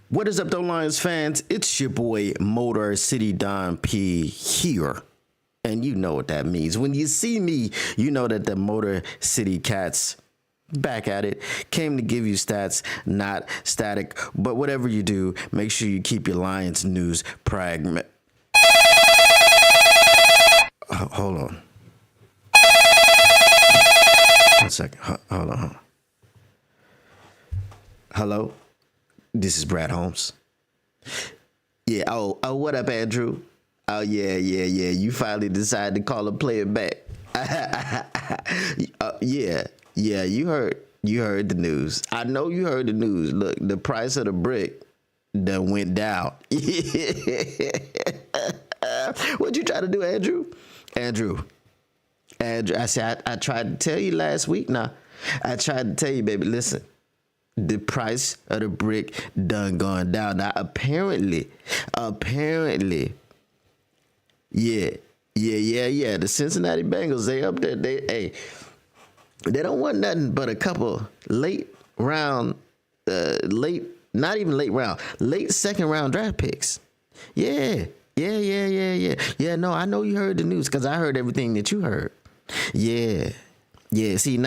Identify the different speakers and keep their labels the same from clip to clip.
Speaker 1: What is up, though, Lions fans? It's your boy, Motor City Don P here. And you know what that means. When you see me, you know that the Motor City Cats back at it. Came to give you stats, not static. But whatever you do, make sure you keep your Lions news pragmatic. Hold on. 1 second. Hold on. Hello? This is Brad Holmes. Yeah. Oh, what up, Andrew? Oh, yeah. You finally decided to call a player back. Yeah. You heard the news. I know you heard the news. Look, the price of the brick done went down. What'd you try to do, Andrew? Andrew. I said I tried to tell you last week. Now, I tried to tell you, baby. Listen. The price of the brick done gone down. Now, apparently, yeah. The Cincinnati Bengals, they up there. They don't want nothing but a couple late second round draft picks. Yeah. No, I know you heard the news because I heard everything that you heard. Yeah. See, you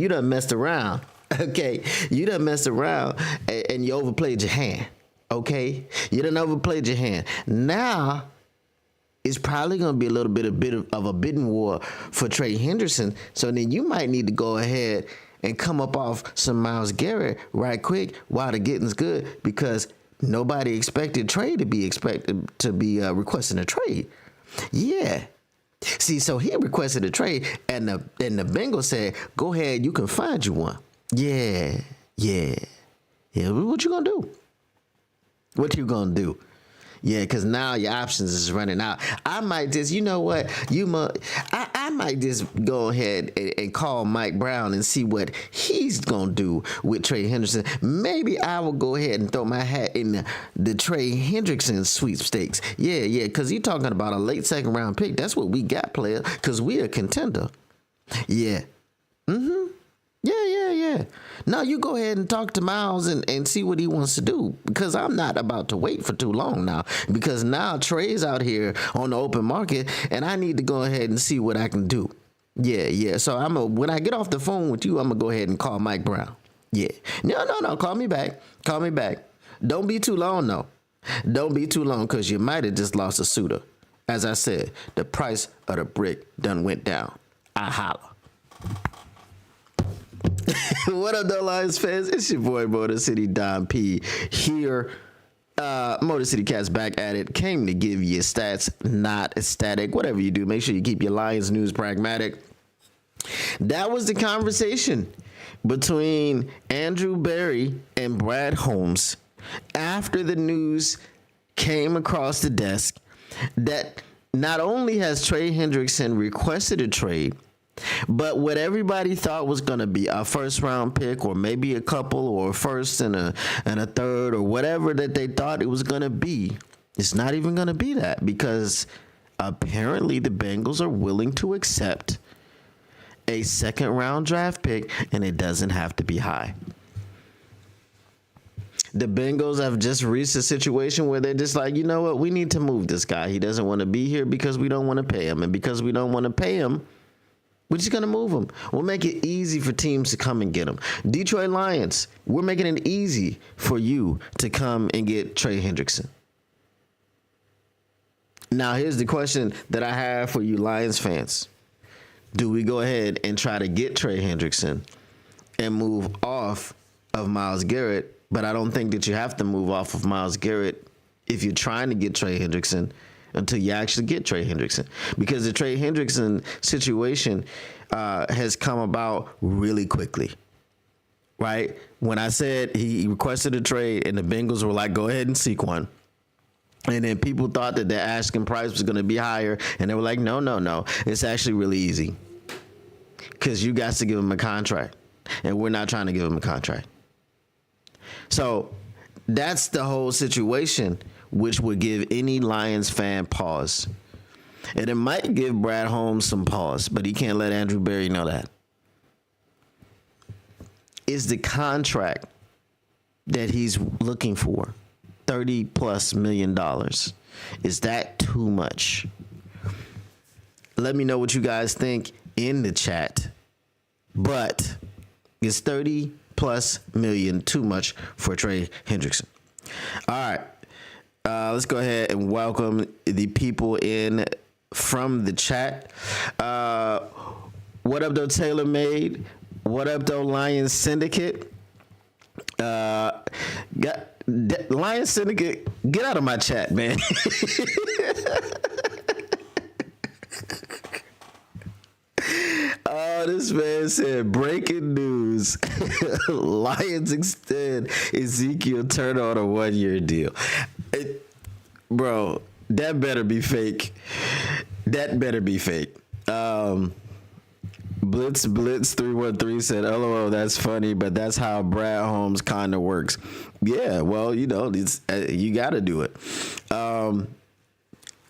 Speaker 1: done messed around. Okay. You done messed around and you overplayed your hand. Okay. You done overplayed your hand. Now it's probably going to be a little bit of a bidding war for Trey Hendrickson. So then you might need to go ahead and come up off some Myles Garrett right quick while the getting's good, because nobody expected Trey to be requesting a trade. Yeah. See, so he requested a trade, and the Bengals said, "Go ahead, you can find you one." Yeah. What you gonna do? Yeah, because now your options is running out. I might just, you know what? I might just go ahead and call Mike Brown and see what he's going to do with Trey Hendrickson. Maybe I will go ahead and throw my hat in the Trey Hendrickson sweepstakes. Yeah, because you're talking about a late second round pick. That's what we got, player, because we a contender. Yeah. Yeah. Now you go ahead and talk to Myles and see what he wants to do, because I'm not about to wait for too long now, because now Trey's out here on the open market and I need to go ahead and see what I can do. Yeah. So when I get off the phone with you, I'm going to go ahead and call Mike Brown. Yeah. No. Call me back. Don't be too long, though. Don't be too long, because you might have just lost a suitor. As I said, the price of the brick done went down. I holla. What up, though, Lions fans? It's your boy, Motor City Don P here. Motor City Cats back at it. Came to give you stats, not static. Whatever you do, make sure you keep your Lions news pragmatic. That was the conversation between Andrew Berry and Brad Holmes after the news came across the desk that not only has Trey Hendrickson requested a trade, but what everybody thought was going to be a first round pick, or maybe a couple, or a first and a third, or whatever that they thought it was going to be, it's not even going to be that, because apparently the Bengals are willing to accept a second round draft pick, and it doesn't have to be high. The Bengals have just reached a situation where they're just like, you know what, we need to move this guy. He doesn't want to be here because we don't want to pay him. And because we don't want to pay him, we're just going to move him. We'll make it easy for teams to come and get him. Detroit Lions, we're making it easy for you to come and get Trey Hendrickson. Now, here's the question that I have for you Lions fans. Do we go ahead and try to get Trey Hendrickson and move off of Myles Garrett? But I don't think that you have to move off of Myles Garrett if you're trying to get Trey Hendrickson until you actually get Trey Hendrickson, because the Trey Hendrickson situation has come about really quickly, right? When I said he requested a trade and the Bengals were like, go ahead and seek one. And then people thought that the asking price was going to be higher. And they were like, no. It's actually really easy, because you guys to give him a contract, and we're not trying to give him a contract. So that's the whole situation, which would give any Lions fan pause. And it might give Brad Holmes some pause, but he can't let Andrew Berry know that. Is the contract that he's looking for? $30+ million. Is that too much? Let me know what you guys think in the chat. But is $30+ million too much for Trey Hendrickson? All right. Let's go ahead and welcome the people in from the chat. What up, though, Taylor Made? What up, though, Lion Syndicate? Lion Syndicate, get out of my chat, man. Oh, this man said, breaking news. Lions extend Ezekiel Turner on a 1-year deal. Bro, that better be fake. That better be fake. Blitz 313 said, LOL, that's funny, but that's how Brad Holmes kind of works. Yeah, well, you know, you got to do it.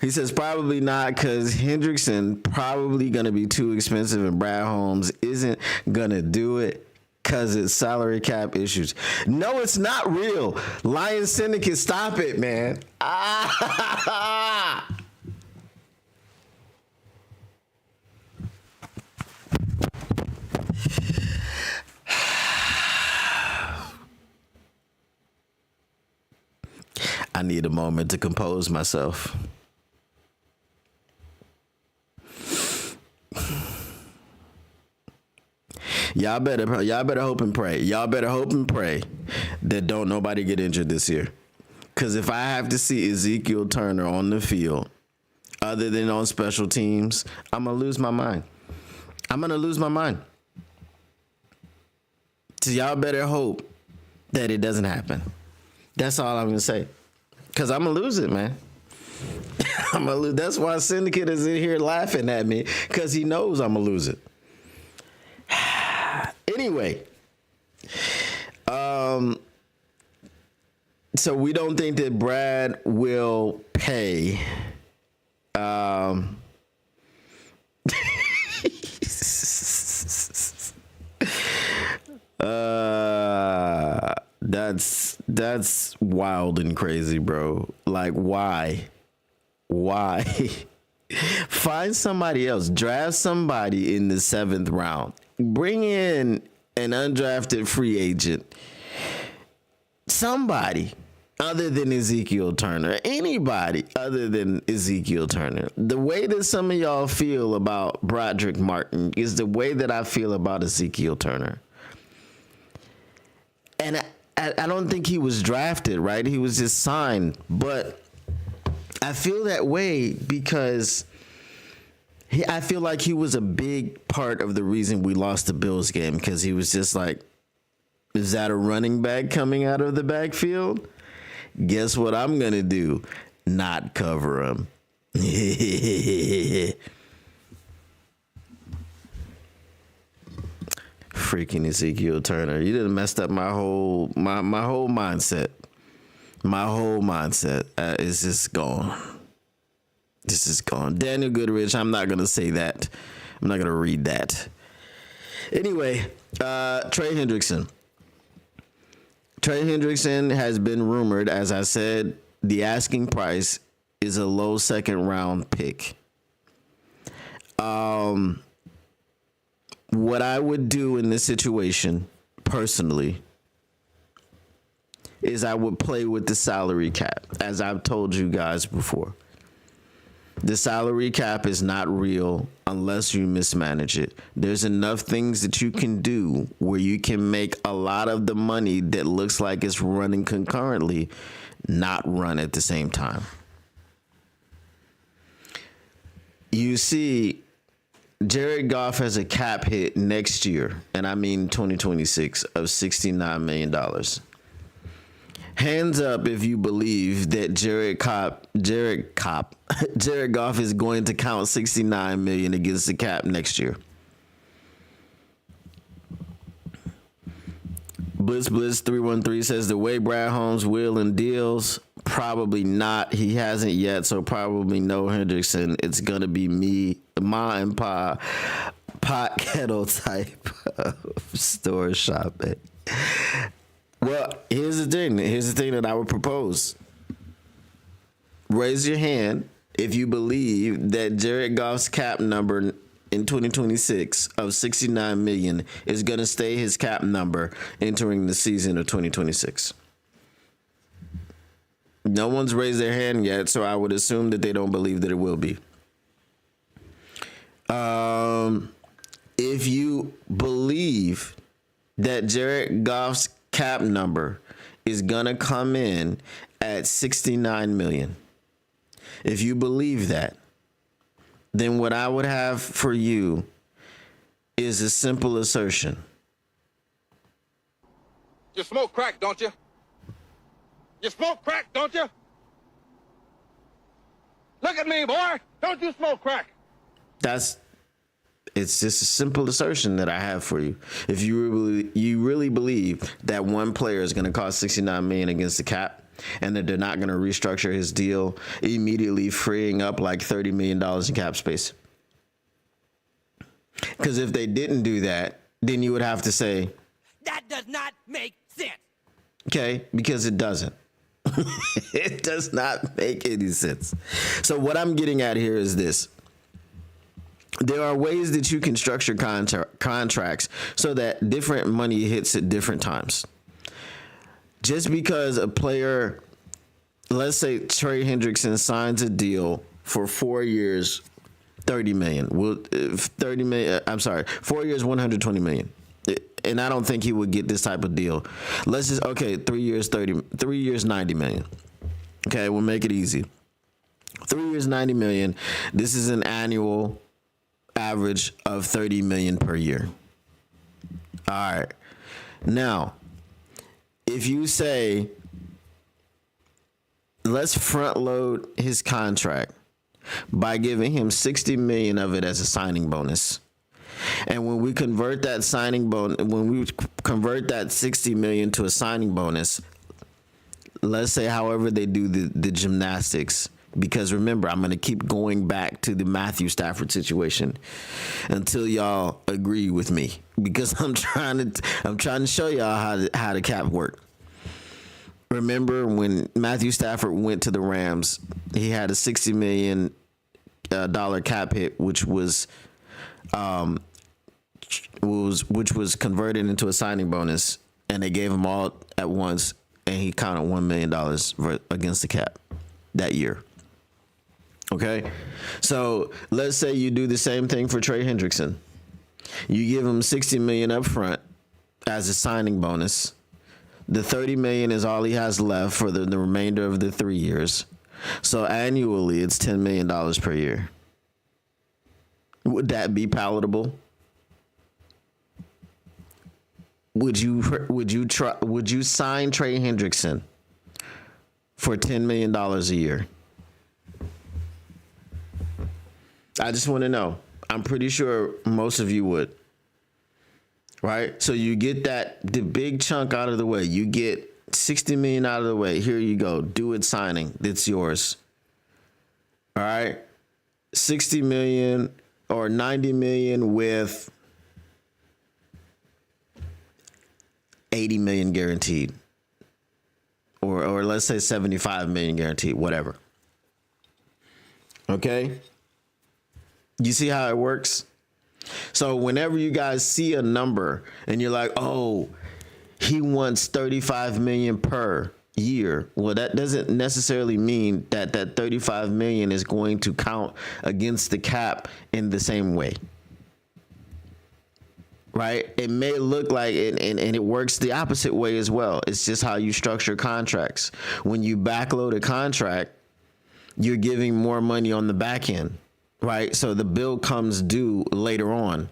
Speaker 1: He says probably not, because Hendrickson probably going to be too expensive and Brad Holmes isn't going to do it because it's salary cap issues. No, it's not real. Lion Syndicate, stop it, man. Ah! I need a moment to compose myself. Y'all better hope and pray. Y'all better hope and pray that don't nobody get injured this year. Because if I have to see Ezekiel Turner on the field, other than on special teams, I'm going to lose my mind. I'm going to lose my mind. So y'all better hope that it doesn't happen. That's all I'm going to say. Because I'm going to lose it, man. I'm gonna lose. That's why Syndicate is in here laughing at me, because he knows I'm going to lose it. Anyway, so we don't think that Brad will pay. That's wild and crazy, bro. Like, why? Find somebody else. Draft somebody in the 7th round. Bring in an undrafted free agent. Somebody other than Ezekiel Turner. Anybody other than Ezekiel Turner. The way that some of y'all feel about Broderick Martin is the way that I feel about Ezekiel Turner. And I don't think he was drafted, right? He was just signed. But I feel that way because I feel like he was a big part of the reason we lost the Bills game, because he was just like, is that a running back coming out of the backfield? Guess what I'm going to do? Not cover him. Freaking Ezekiel Turner. You done messed up my whole mindset. My whole mindset is just gone. This is gone. Daniel Goodrich, I'm not going to say that. I'm not going to read that. Anyway, Trey Hendrickson. Trey Hendrickson has been rumored, as I said, the asking price is a low 2nd round pick. What I would do in this situation, personally, is I would play with the salary cap, as I've told you guys before. The salary cap is not real unless you mismanage it. There's enough things that you can do where you can make a lot of the money that looks like it's running concurrently not run at the same time. You see, Jared Goff has a cap hit next year, and I mean 2026, of $69 million. Hands up if you believe that Jared Goff is going to count $69 million against the cap next year. Blitz 313 says the way Brad Holmes will in deals, probably not. He hasn't yet, so probably no Hendrickson. It's gonna be me, Ma and Pa, pot kettle type of store shopping. Well, here's the thing. Here's the thing that I would propose. Raise your hand if you believe that Jared Goff's cap number in 2026 of 69 million is going to stay his cap number entering the season of 2026. No one's raised their hand yet, so I would assume that they don't believe that it will be. If you believe that Jared Goff's cap number is going to come in at 69 million, if you believe that, then what I would have for you is a simple assertion.
Speaker 2: You smoke crack, don't you? You smoke crack, don't you? Look at me, boy. Don't you smoke crack?
Speaker 1: It's just a simple assertion that I have for you. If you really believe that one player is going to cost 69 million against the cap, and that they're not going to restructure his deal, immediately freeing up like $30 million in cap space. Because if they didn't do that, then you would have to say,
Speaker 3: that does not make sense.
Speaker 1: Okay, because it doesn't. It does not make any sense. So what I'm getting at here is this. There are ways that you can structure contracts so that different money hits at different times. Just because a player, let's say Trey Hendrickson signs a deal for 4 years, 30 million. 4 years, 120 million. And I don't think he would get this type of deal. Let's just, 3 years, 90 million. Okay, we'll make it easy. 3 years, 90 million. This is an annual average of 30 million per year. All right. Now, if you say, let's front load his contract by giving him 60 million of it as a signing bonus. And when we convert that 60 million to a signing bonus, let's say however they do the gymnastics, because remember, I'm going to keep going back to the Matthew Stafford situation until y'all agree with me, because I'm trying to show y'all how the cap work. Remember when Matthew Stafford went to the Rams, he had a $60 million cap hit, which was converted into a signing bonus, and they gave him all at once, and he counted $1 million against the cap that year. Okay, so let's say you do the same thing for Trey Hendrickson. You give him $60 million up front as a signing bonus. The $30 million is all he has left for the remainder of the 3 years. So annually, it's $10 million per year. Would that be palatable? Would you sign Trey Hendrickson for $10 million a year? I just want to know. I'm pretty sure most of you would. Right? So you get the big chunk out of the way. You get 60 million out of the way. Here you go. Do it signing. It's yours. All right? 60 million or 90 million with 80 million guaranteed. Or let's say 75 million guaranteed, whatever. Okay? You see how it works? So whenever you guys see a number and you're like, oh, he wants 35 million per year. Well, that doesn't necessarily mean that 35 million is going to count against the cap in the same way. Right? It may look like it, and it works the opposite way as well. It's just how you structure contracts. When you backload a contract, you're giving more money on the back end. Right, so the bill comes due later on.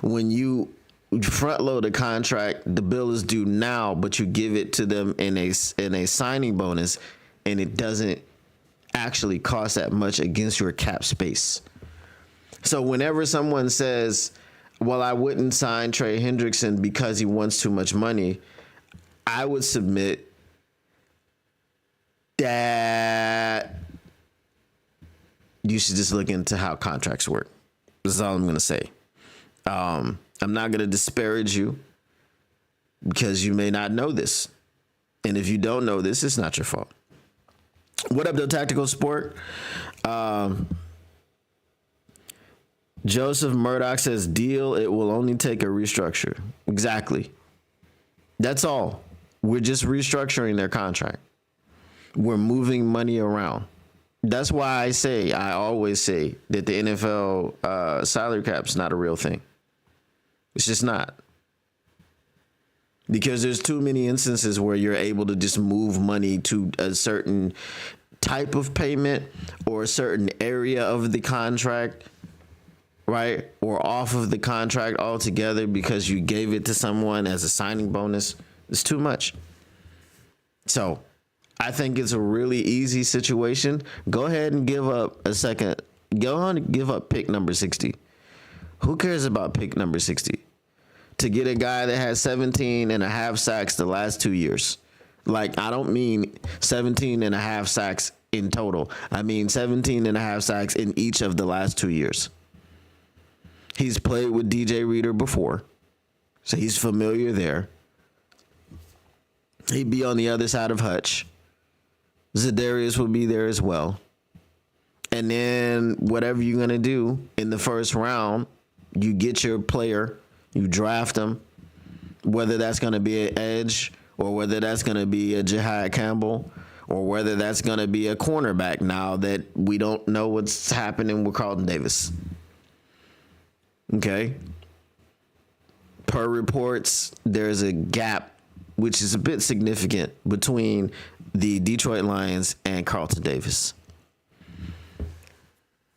Speaker 1: When you front load a contract, the bill is due now, but you give it to them in a signing bonus, and it doesn't actually cost that much against your cap space. So whenever someone says, "Well, I wouldn't sign Trey Hendrickson because he wants too much money," I would submit that you should just look into how contracts work. That's all I'm going to say. I'm not going to disparage you because you may not know this. And if you don't know this, it's not your fault. What up, though, Tactical Sport? Joseph Murdoch says, deal, it will only take a restructure. Exactly. That's all. We're just restructuring their contract. We're moving money around. That's why I always say that the NFL salary cap is not a real thing. It's just not. Because there's too many instances where you're able to just move money to a certain type of payment or a certain area of the contract, right? Or off of the contract altogether because you gave it to someone as a signing bonus. It's too much. So I think it's a really easy situation. Go ahead and give up a second. Go on and give up pick number 60. Who cares about pick number 60? To get a guy that has 17 and a half sacks the last 2 years. Like, I don't mean 17 and a half sacks in total. I mean 17 and a half sacks in each of the last 2 years. He's played with DJ Reader before, so he's familiar there. He'd be on the other side of Hutch. Zadarius would be there as well. And then whatever you're going to do in the first round, you get your player, you draft him, whether that's going to be an edge or whether that's going to be a Jihad Campbell or whether that's going to be a cornerback now that we don't know what's happening with Carlton Davis. Okay? Per reports, there's a gap, which is a bit significant, between the Detroit Lions and Carlton Davis.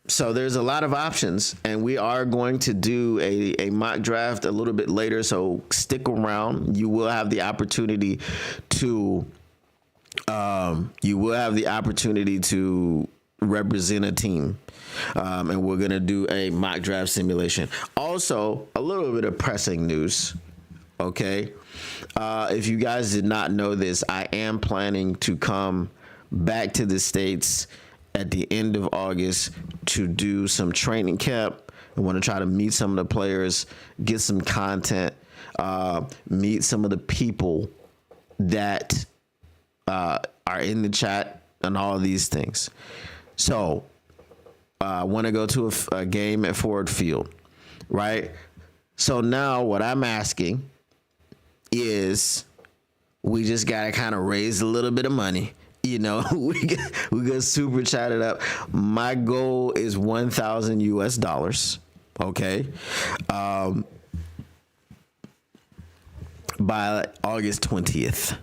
Speaker 1: So there's a lot of options, and we are going to do a mock draft a little bit later, so stick around. You will have the opportunity to represent a team. And we're going to do a mock draft simulation. Also, a little bit of pressing news. Okay. If you guys did not know this, I am planning to come back to the States at the end of August to do some training camp. I want to try to meet some of the players, get some content, meet some of the people that are in the chat and all of these things. So I want to go to a game at Ford Field, right? So now what I'm asking is we just got to kind of raise a little bit of money. You know, we got super chatted up. My goal is $1,000 US. Okay. By August 20th.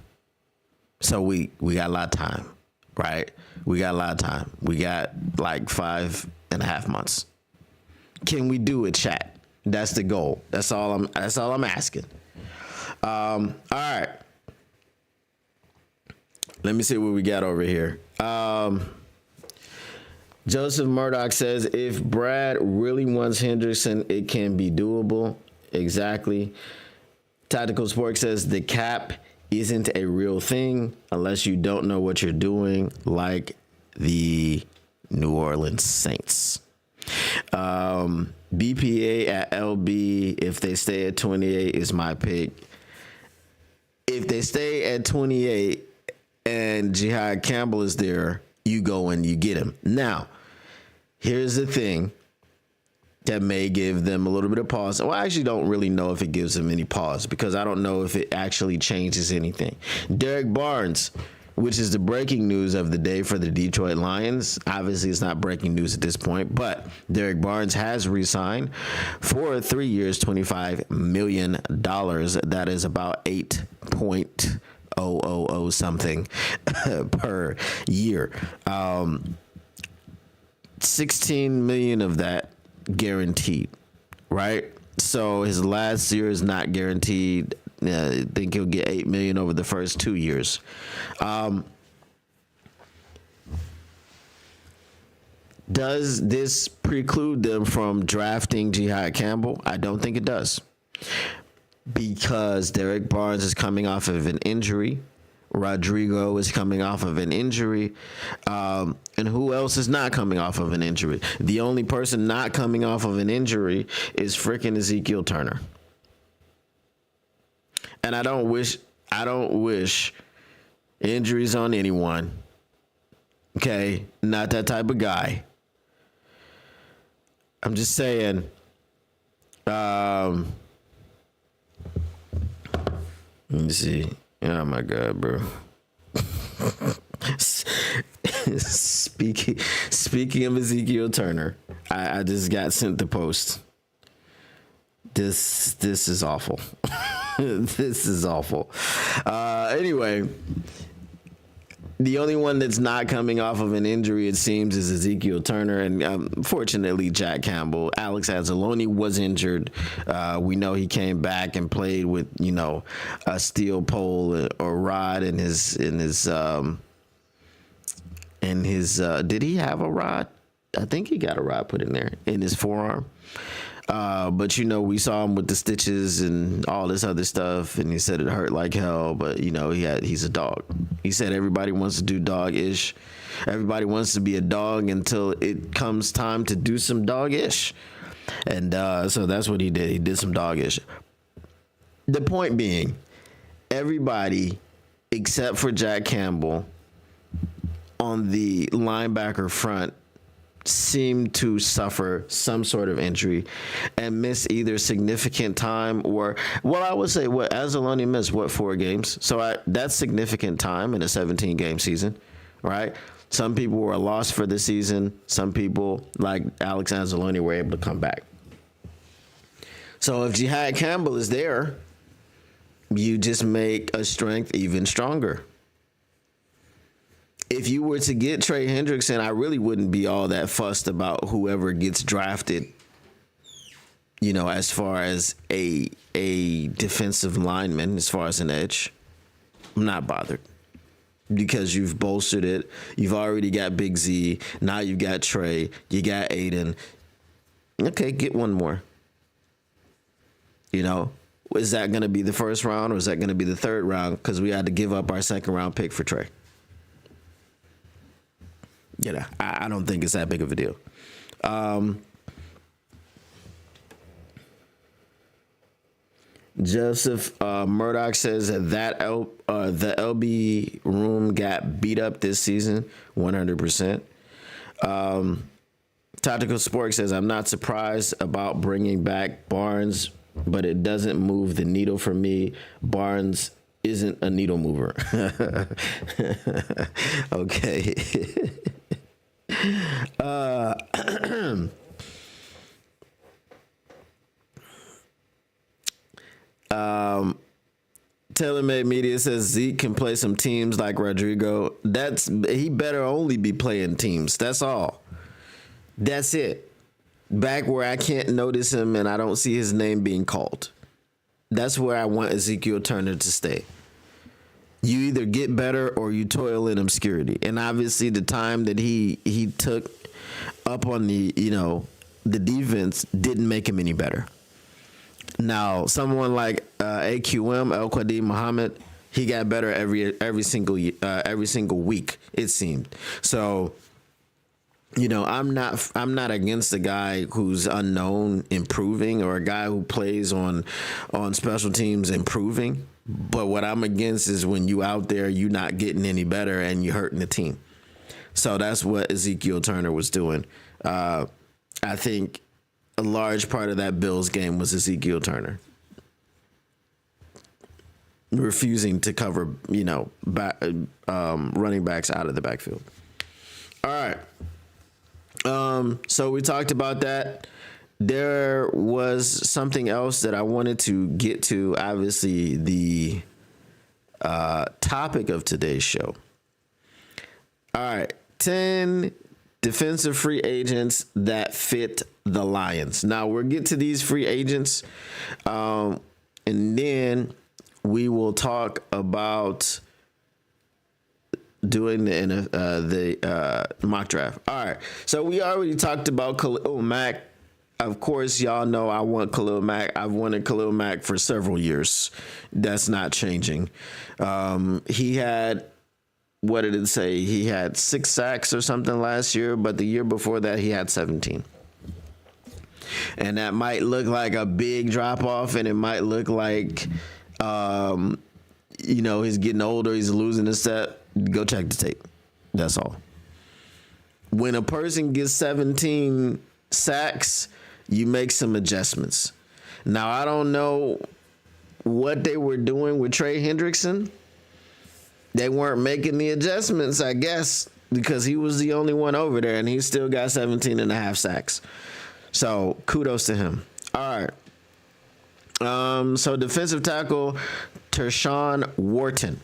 Speaker 1: So we got a lot of time, right? We got a lot of time. We got like 5.5 months. Can we do it, chat? That's the goal. That's all I'm asking. All right. Let me see what we got over here. Joseph Murdoch says, if Brad really wants Hendrickson, it can be doable. Exactly. Tactical Sport says the cap isn't a real thing unless you don't know what you're doing, like the New Orleans Saints. BPA at LB, if they stay at 28, is my pick. If they stay at 28 and Jihad Campbell is there, you go and you get him. Now, here's the thing that may give them a little bit of pause. Well, I actually don't really know if it gives them any pause because I don't know if it actually changes anything. Derek Barnes, which is the breaking news of the day for the Detroit Lions. Obviously, it's not breaking news at this point, but Derek Barnes has re-signed for 3 years, $25 million. That is about 8.000 something per year. 16 million of that guaranteed, right? So his last year is not guaranteed. I think he'll get 8 million over the first 2 years. Does this preclude them from drafting Jihad Campbell? I don't think it does, because Derek Barnes is coming off of an injury. Rodrigo is coming off of an injury. And who else is not coming off of an injury? The only person not coming off of an injury is freaking Ezekiel Turner. And I don't wish injuries on anyone. Okay, not that type of guy. I'm just saying. Let me see. Oh my God, bro. Speaking of Ezekiel Turner, I just got sent the post. This is awful. This is awful. Anyway, the only one that's not coming off of an injury, it seems, is Ezekiel Turner, and unfortunately, Jack Campbell. Alex Anzalone was injured. We know he came back and played with, a steel pole or rod in his. Did he have a rod? I think he got a rod put in there in his forearm. But we saw him with the stitches and all this other stuff, and he said it hurt like hell. But he's a dog. He said everybody wants to do dog-ish. Everybody wants to be a dog until it comes time to do some dog-ish. And so that's what he did. He did some dog-ish. The point being, everybody except for Jack Campbell on the linebacker front seem to suffer some sort of injury and miss either significant time or, I would say Anzalone missed 4 games. So that's significant time in a 17-game season, right? Some people were lost for the season. Some people, like Alex Anzalone, were able to come back. So if Jihad Campbell is there, you just make a strength even stronger. If you were to get Trey Hendrickson, I really wouldn't be all that fussed about whoever gets drafted, as far as a defensive lineman, as far as an edge. I'm not bothered because you've bolstered it. You've already got Big Z. Now you've got Trey. You got Aidan. Okay, get one more. Is that going to be the first round or is that going to be the third round? Because we had to give up our second round pick for Trey. I don't think it's that big of a deal. Joseph Murdoch says that the LB room got beat up this season, 100%. Tactical Sport says, I'm not surprised about bringing back Barnes, but it doesn't move the needle for me. Barnes isn't a needle mover. Okay. TaylorMade Media says Zeke can play some teams like Rodrigo. He better only be playing teams. That's all. That's it. Back where I can't notice him and I don't see his name being called. That's where I want Ezekiel Turner to stay. You either get better or you toil in obscurity. And obviously the time that he took up on the defense didn't make him any better. Now, someone like AQM, El Qadim Muhammad, he got better every single week, it seemed. So, I'm not against a guy who's unknown improving or a guy who plays on special teams improving. But what I'm against is when you out there, you not getting any better and you hurting the team. So that's what Ezekiel Turner was doing. I think a large part of that Bills game was Ezekiel Turner refusing to cover, running backs out of the backfield. All right. So we talked about that. There was something else that I wanted to get to. Obviously, the topic of today's show. All right. 10 defensive free agents that fit the Lions. Now, we'll get to these free agents, and then we will talk about doing the mock draft. All right. So we already talked about Khalil Mack. Of course, y'all know I want Khalil Mack. I've wanted Khalil Mack for several years. That's not changing. He had, what did it say? He had 6 sacks or something last year, but the year before that, he had 17. And that might look like a big drop off, and it might look like, he's getting older, he's losing his step, go check the tape. That's all. When a person gets 17 sacks, you make some adjustments. Now, I don't know what they were doing with Trey Hendrickson. They weren't making the adjustments, I guess, because he was the only one over there, and he still got 17 and a half sacks. So, kudos to him. All right. So, defensive tackle, Tershawn Wharton.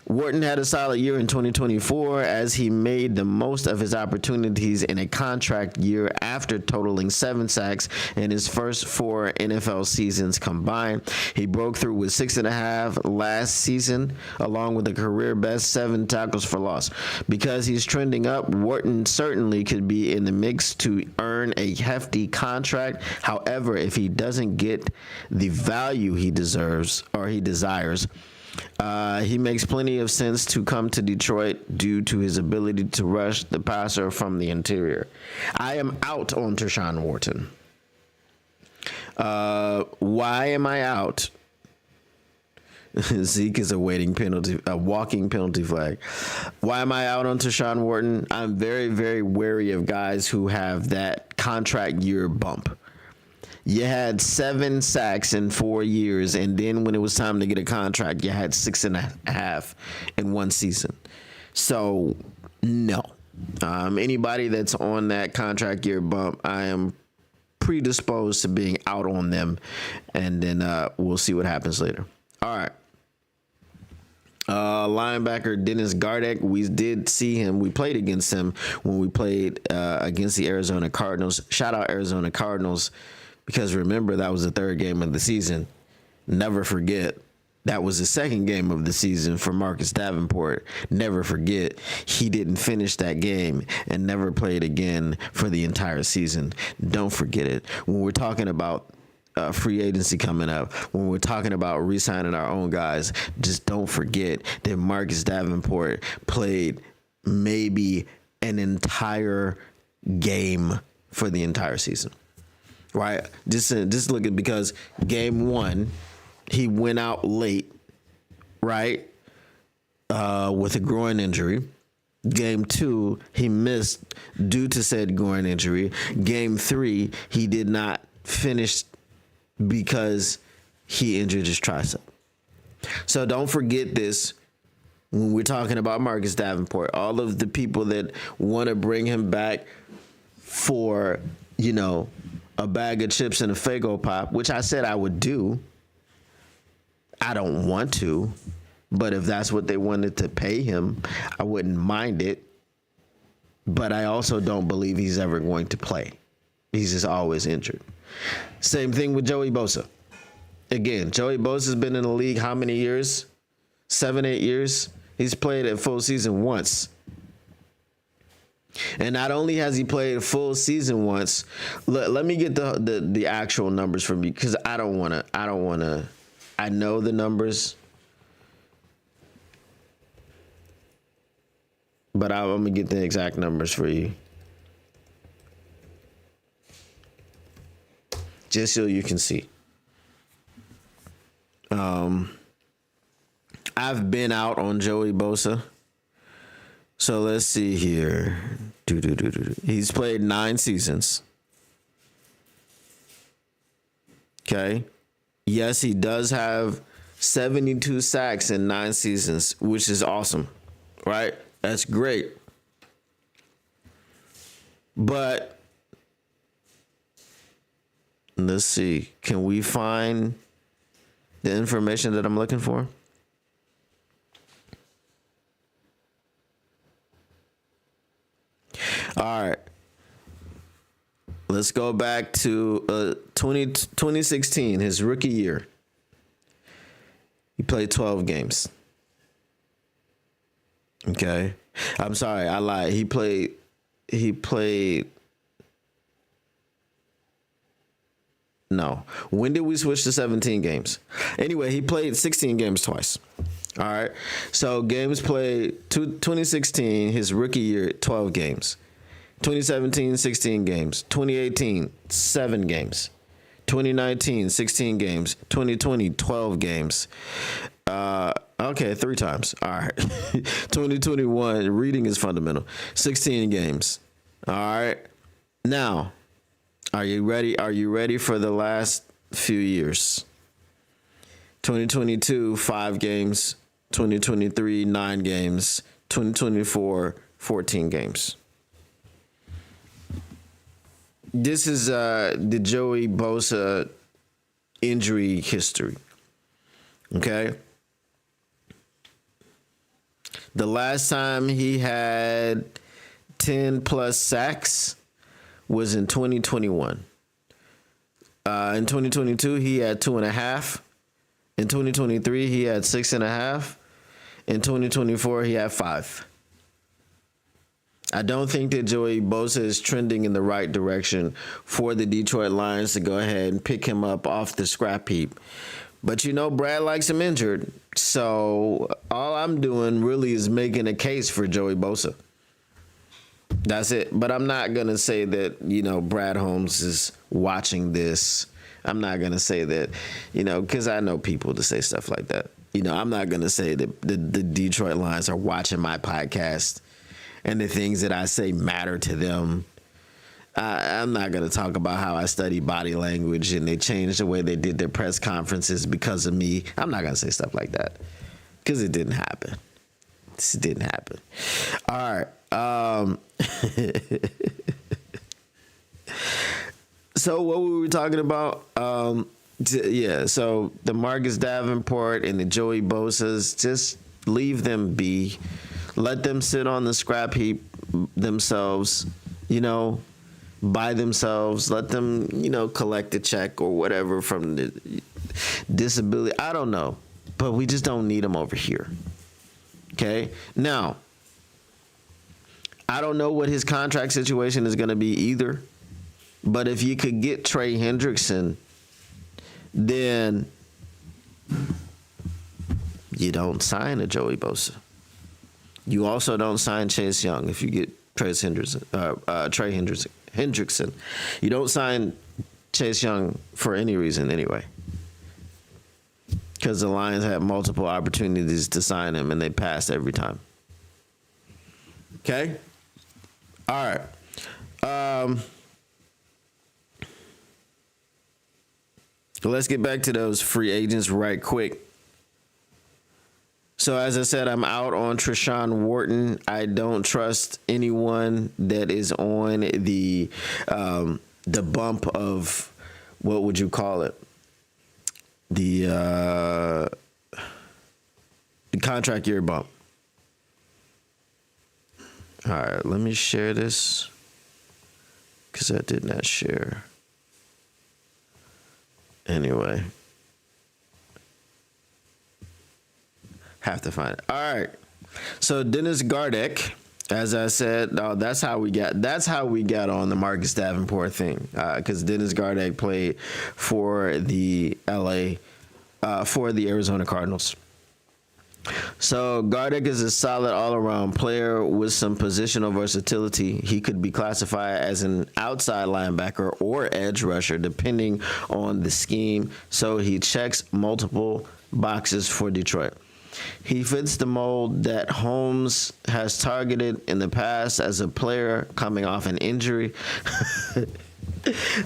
Speaker 1: Wharton had a solid year in 2024 as he made the most of his opportunities in a contract year after totaling 7 sacks in his first 4 NFL seasons combined. He broke through with 6.5 last season, along with a career best 7 tackles for loss. Because he's trending up, Wharton certainly could be in the mix to earn a hefty contract. However, if he doesn't get the value he deserves or he desires, he makes plenty of sense to come to Detroit due to his ability to rush the passer from the interior. I am out on Tershawn Wharton. Why am I out? Zeke is a walking penalty flag. Why am I out on Tershawn Wharton? I'm very, very wary of guys who have that contract year bump. You had 7 sacks in 4 years, and then when it was time to get a contract, you had 6.5 in 1 season. So, no. Anybody that's on that contract year bump, I am predisposed to being out on them, and then we'll see what happens later. All right. Linebacker Dennis Gardeck, we did see him. We played against him when we played against the Arizona Cardinals. Shout out Arizona Cardinals. Because remember, that was the 3rd game of the season. Never forget, that was the 2nd game of the season for Marcus Davenport. Never forget, he didn't finish that game and never played again for the entire season. Don't forget it. When we're talking about free agency coming up, when we're talking about re-signing our own guys, just don't forget that Marcus Davenport played maybe an entire game for the entire season. Right, just look at, because game 1, he went out late, right, with a groin injury. Game 2, he missed due to said groin injury. Game 3, he did not finish because he injured his tricep. So don't forget this when we're talking about Marcus Davenport. All of the people that want to bring him back for, a bag of chips and a Faygo pop, which I said I would do. I don't want to, but if that's what they wanted to pay him, I wouldn't mind it. But I also don't believe he's ever going to play. He's just always injured. Same thing with Joey Bosa. Again, Joey Bosa's been in the league how many years? 7, 8 years? He's played a full season once. And not only has he played a full season once, let me get the actual numbers from you, because I don't want to. I know the numbers, but I'm going to get the exact numbers for you, just so you can see. I've been out on Joey Bosa. So let's see here. He's played 9 seasons. Okay. Yes, he does have 72 sacks in 9 seasons, which is awesome, right? That's great. But let's see. Can we find the information that I'm looking for? All right. Let's go back to 2016, his rookie year. He played 12 games. Okay. I'm sorry, I lied. He played No. When did we switch to 17 games? Anyway, he played 16 games twice. All right. So games played 2016, his rookie year, 12 games. 2017, 16 games. 2018, 7 games. 2019, 16 games. 2020, 12 games. Okay, 3 times. All right. 2021, reading is fundamental. 16 games. All right. Now, are you ready? Are you ready for the last few years? 2022, 5 games. 2023, 9 games. 2024, 14 games. This is the Joey Bosa injury history. Okay. The last time he had 10 plus sacks was in 2021. In 2022, he had 2.5. In 2023, he had 6.5. In 2024, he had 5. I don't think that Joey Bosa is trending in the right direction for the Detroit Lions to go ahead and pick him up off the scrap heap. But Brad likes him injured. So all I'm doing really is making a case for Joey Bosa. That's it. But I'm not going to say that, Brad Holmes is watching this. I'm not going to say that, because I know people to say stuff like that. I'm not going to say that the Detroit Lions are watching my podcast and the things that I say matter to them. I'm not going to talk about how I study body language and they changed the way they did their press conferences because of me. I'm not going to say stuff like that because it didn't happen. This didn't happen. All right. So what were we talking about? So the Marcus Davenport and the Joey Bosas, just leave them be. Let them sit on the scrap heap themselves, by themselves. Let them, collect a check or whatever from the disability. I don't know, but we just don't need them over here. Okay. Now, I don't know what his contract situation is going to be either, but if you could get Trey Hendrickson, then you don't sign a Joey Bosa. You also don't sign Chase Young if you get Trey Hendrickson. You don't sign Chase Young for any reason anyway, because the Lions had multiple opportunities to sign him and they passed every time. Okay? All right. Let's get back to those free agents right quick. So as I said, I'm out on Treshaun Wharton. I don't trust anyone that is on the bump of, what would you call it? The contract year bump. All right, let me share this because I did not share. Anyway. Have to find it. All right. So Dennis Gardeck, as I said, that's how we got on the Marcus Davenport thing, because Dennis Gardeck played for the Arizona Cardinals. So Gardeck is a solid all-around player with some positional versatility. He could be classified as an outside linebacker or edge rusher, depending on the scheme. So he checks multiple boxes for Detroit. He fits the mold that Holmes has targeted in the past as a player coming off an injury.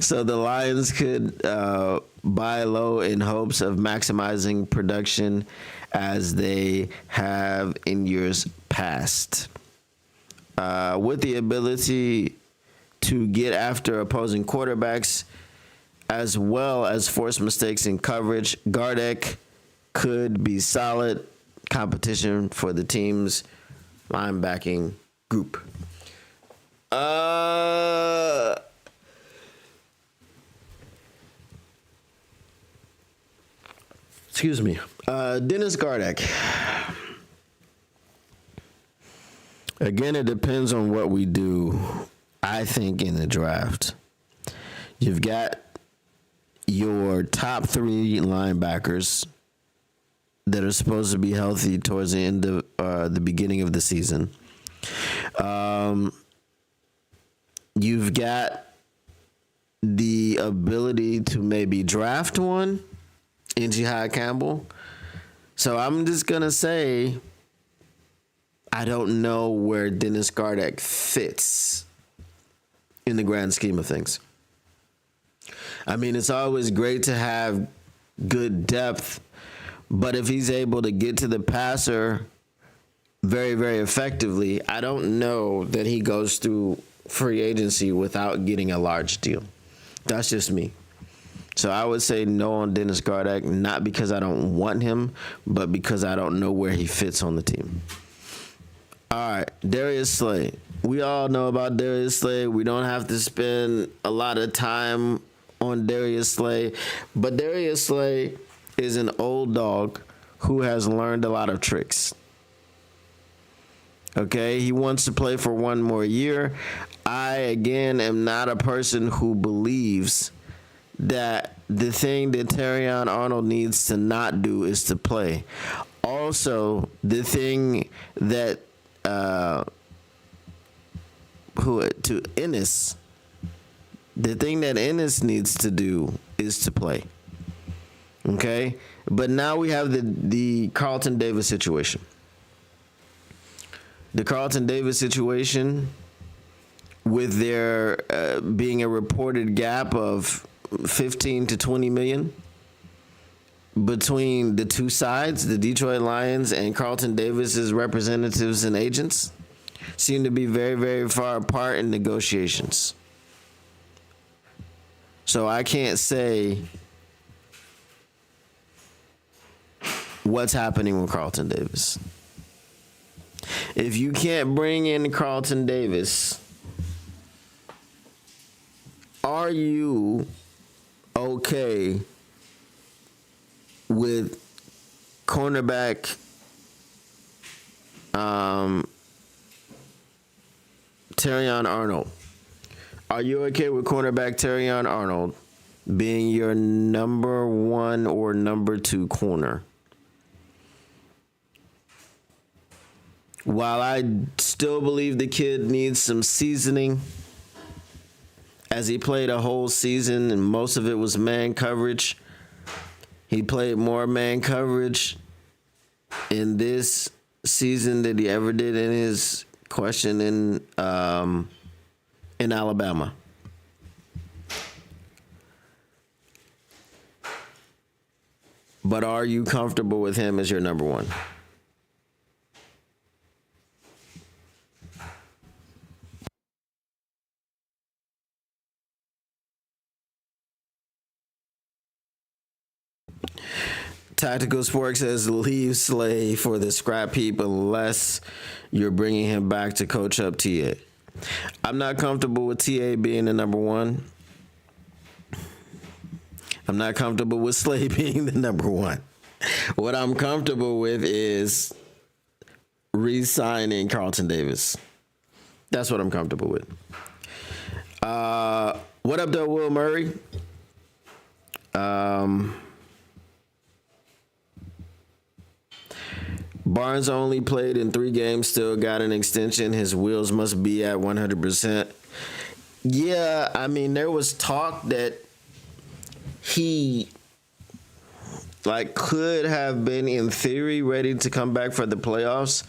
Speaker 1: So the Lions could buy low in hopes of maximizing production as they have in years past. With the ability to get after opposing quarterbacks as well as force mistakes in coverage, Gardeck could be solid competition for the team's linebacking group. Excuse me. Dennis Gardeck. Again, it depends on what we do, I think, in the draft. You've got your top 3 linebackers that are supposed to be healthy towards the end of the beginning of the season. You've got the ability to maybe draft one in Campbell, So I'm just going to say I don't know where Dennis Gardeck fits in the grand scheme of things. I mean, it's always great to have good depth, but if he's able to get to the passer very, very effectively, I don't know that he goes through free agency without getting a large deal. That's just me. So I would say no on Dennis Gardeck, not because I don't want him, but because I don't know where he fits on the team. All right, Darius Slay. We all know about Darius Slay. We don't have to spend a lot of time on Darius Slay, but Darius Slay is an old dog who has learned a lot of tricks. Okay, he wants to play for one more year. I, again, am not a person who believes that the thing that Terrion Arnold needs to not do is to play. Also, the thing that Ennis, the thing that Ennis needs to do is to play. Okay, but now we have the Carlton Davis situation. The Carlton Davis situation, with there being a reported gap of 15 to 20 million between the two sides, the Detroit Lions and Carlton Davis's representatives and agents, seem to be very, very far apart in negotiations. So I can't say what's happening with Carlton Davis. If you can't bring in Carlton Davis, are you okay with cornerback Terrion Arnold? Are you okay with cornerback Terrion Arnold being your number one or number two corner? While I still believe the kid needs some seasoning, as he played a whole season and most of it was man coverage, he played more man coverage in this season than he ever did in his question in Alabama. But are you comfortable with him as your number one? Tactical Spork says leave Slay for the scrap heap unless you're bringing him back to coach up TA. I'm not comfortable with TA being the number one. I'm not comfortable with Slay being the number one. What I'm comfortable with is re-signing Carlton Davis. That's what I'm comfortable with. What up, though, Will Murray? Barnes only played in 3 games, still got an extension. His wheels must be at 100%. Yeah, I mean, there was talk that he could have been, in theory, ready to come back for the playoffs,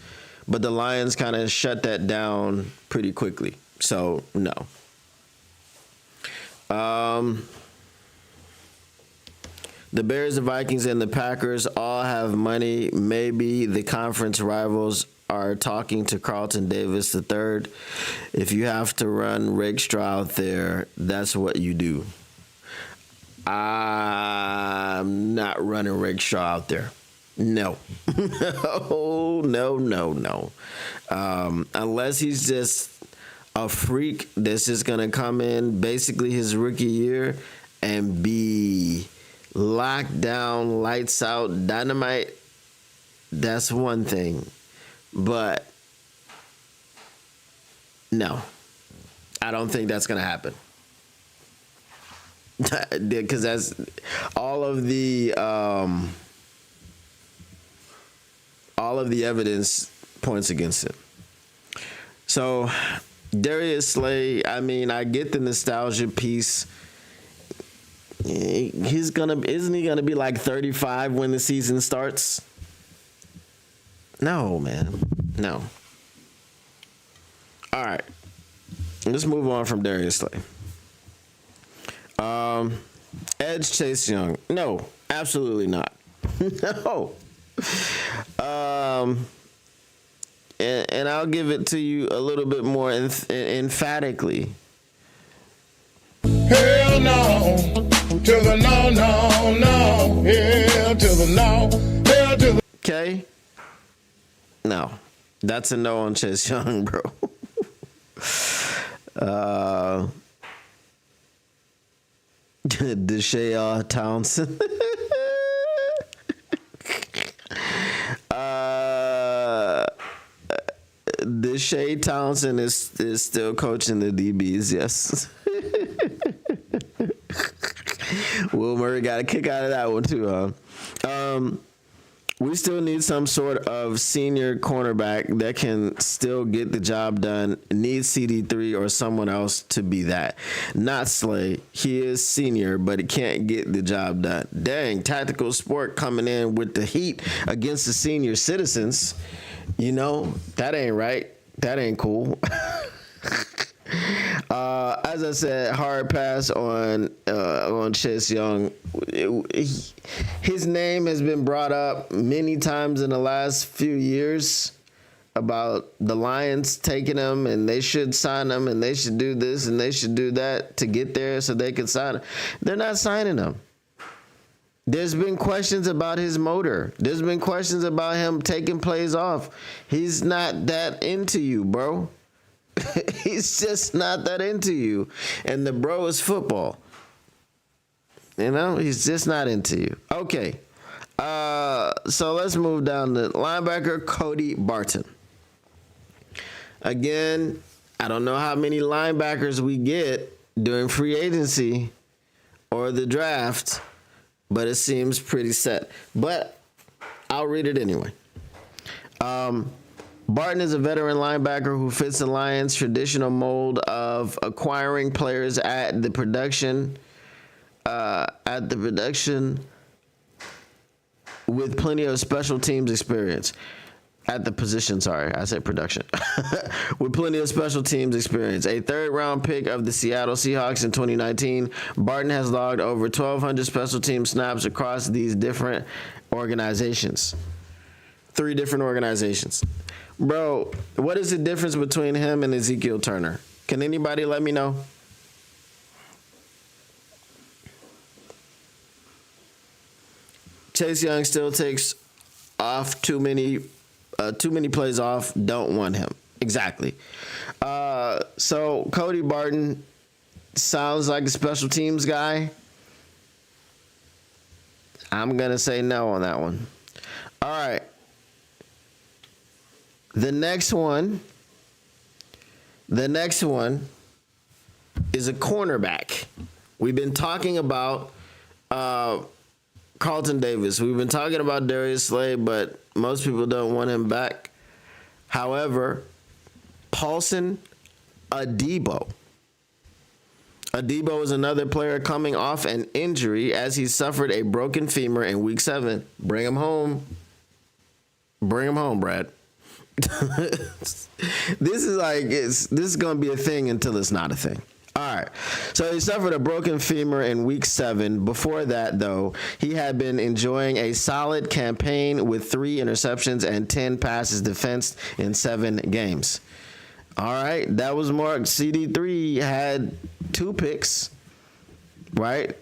Speaker 1: but the Lions kind of shut that down pretty quickly. So, no. The Bears, the Vikings, and the Packers all have money. Maybe the conference rivals are talking to Carlton Davis III. If you have to run Rakestraw out there, that's what you do. I'm not running Rakestraw out there. No. No. Unless he's just a freak that's just going to come in basically his rookie year and be locked down, lights out, dynamite, that's one thing. But no, I don't think that's going to happen. Because that's all of the evidence points against it. So Darius Slay, I mean, I get the nostalgia piece. Isn't he gonna be like 35 when the season starts? No, man. No. All right. Let's move on from Darius Slay. Edge Chase Young. No, absolutely not. No. And I'll give it to you a little bit more emphatically.
Speaker 4: Hell no, to the no, no, no. Hell to the no, hell to the...
Speaker 1: Okay? No. That's a no on Chase Young, bro. Deshae Townsend. Deshae Townsend is still coaching the DBs, yes. Will Murray got a kick out of that one too, huh? We still need some sort of senior cornerback that can still get the job done. Need CD3 or someone else to be that. Not Slay. He is senior, but he can't get the job done. Dang, Tactical Sport coming in with the heat against the senior citizens. You know, that ain't right. That ain't cool. As I said, hard pass on Chase Young. His name has been brought up many times in the last few years about the Lions taking him and they should sign him and they should do this and they should do that to get there so they can sign him. They're not signing him. There's been questions about his motor. There's been questions about him taking plays off. He's not that into you, bro. He's just not that into you. And the bro is football. You know, he's just not into you. Okay. So let's move down to linebacker Cody Barton. Again, I don't know how many linebackers we get during free agency or the draft, but it seems pretty set. But I'll read it anyway. Barton is a veteran linebacker who fits the Lions' traditional mold of acquiring players at the production with plenty of special teams experience. At the position, sorry, I said production. With plenty of special teams experience. A third-round pick of the Seattle Seahawks in 2019, Barton has logged over 1,200 special team snaps across these different organizations. 3 different organizations. Bro, what is the difference between him and Ezekiel Turner? Can anybody let me know? Chase Young still takes off too many plays off. Don't want him. Exactly. So Cody Barton sounds like a special teams guy. I'm going to say no on that one. All right. The next one is a cornerback. We've been talking about Carlton Davis. We've been talking about Darius Slay, but most people don't want him back. However, Paulson Adebo. Adebo is another player coming off an injury as he suffered a broken femur in week 7. Bring him home. Bring him home, Brad. This is going to be a thing until it's not a thing. All right. So he suffered a broken femur in week 7. Before that, though, he had been enjoying a solid campaign with 3 interceptions and 10 passes defensed in 7 games. All right. That was Mark. CD3 had 2 picks, right?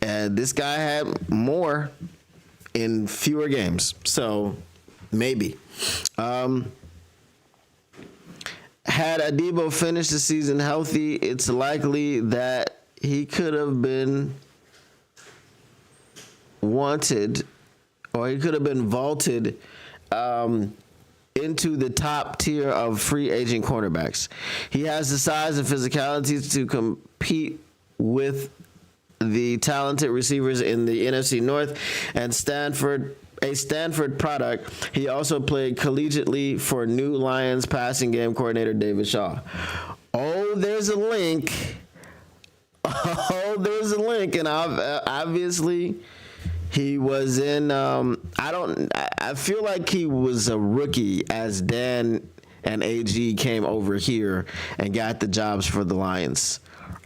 Speaker 1: And this guy had more in fewer games. So maybe. Had Adebo finished the season healthy, it's likely that he could have been wanted, or he could have been vaulted into the top tier of free agent cornerbacks. He has the size and physicality to compete with the talented receivers in the NFC North and a Stanford product. He also played collegiately for new Lions passing game coordinator David Shaw. Oh, there's a link. And obviously He was in. I feel like he was a rookie as Dan and AG came over here and got the jobs for the Lions.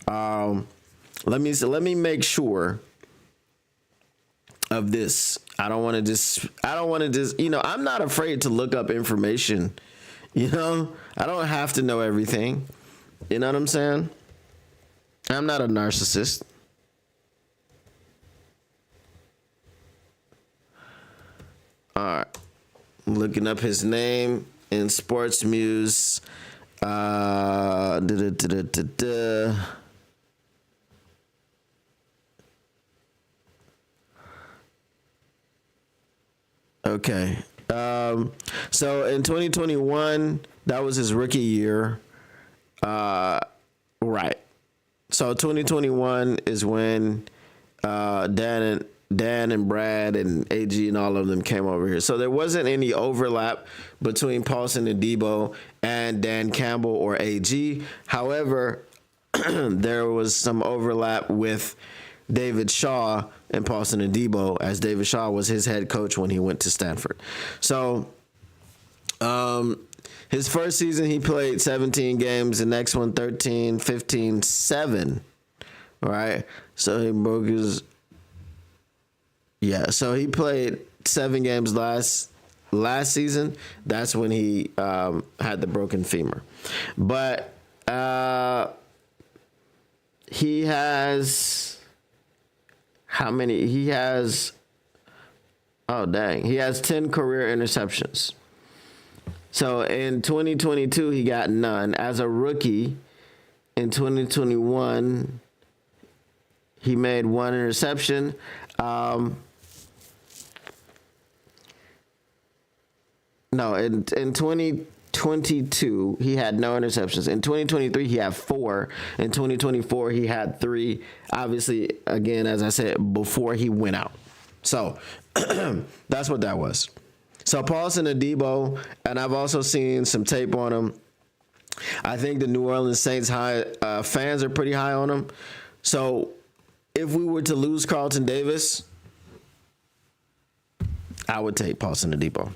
Speaker 1: Let me make sure of this. I don't want to just. I'm not afraid to look up information. I don't have to know everything. You know what I'm saying? I'm not a narcissist. All right. Looking up his name in Sports Muse. Okay. So in 2021, that was his rookie year. Right. So 2021 is when Dan and Brad and AG and all of them came over here. So there wasn't any overlap between Paulson and Debo and Dan Campbell or AG. However, there was some overlap with David Shaw and Paulson and Debo, as David Shaw was his head coach when he went to Stanford. So his first season, he played 17 games. The next one, 13, 15, 7. All right. So he broke his... Yeah, so he played 7 games last season. That's when he had the broken femur. But he has... How many? He has... Oh, dang. He has 10 career interceptions. So in 2022, he got none. As a rookie, in 2021, he made 1 interception. No, in 2022, he had no interceptions. In 2023, he had 4. In 2024, he had 3. Obviously, again, as I said, before he went out. So that's what that was. So Paulson and Debo, and I've also seen some tape on him. I think the New Orleans Saints fans are pretty high on him. So if we were to lose Carlton Davis, I would take Paulson and Debo.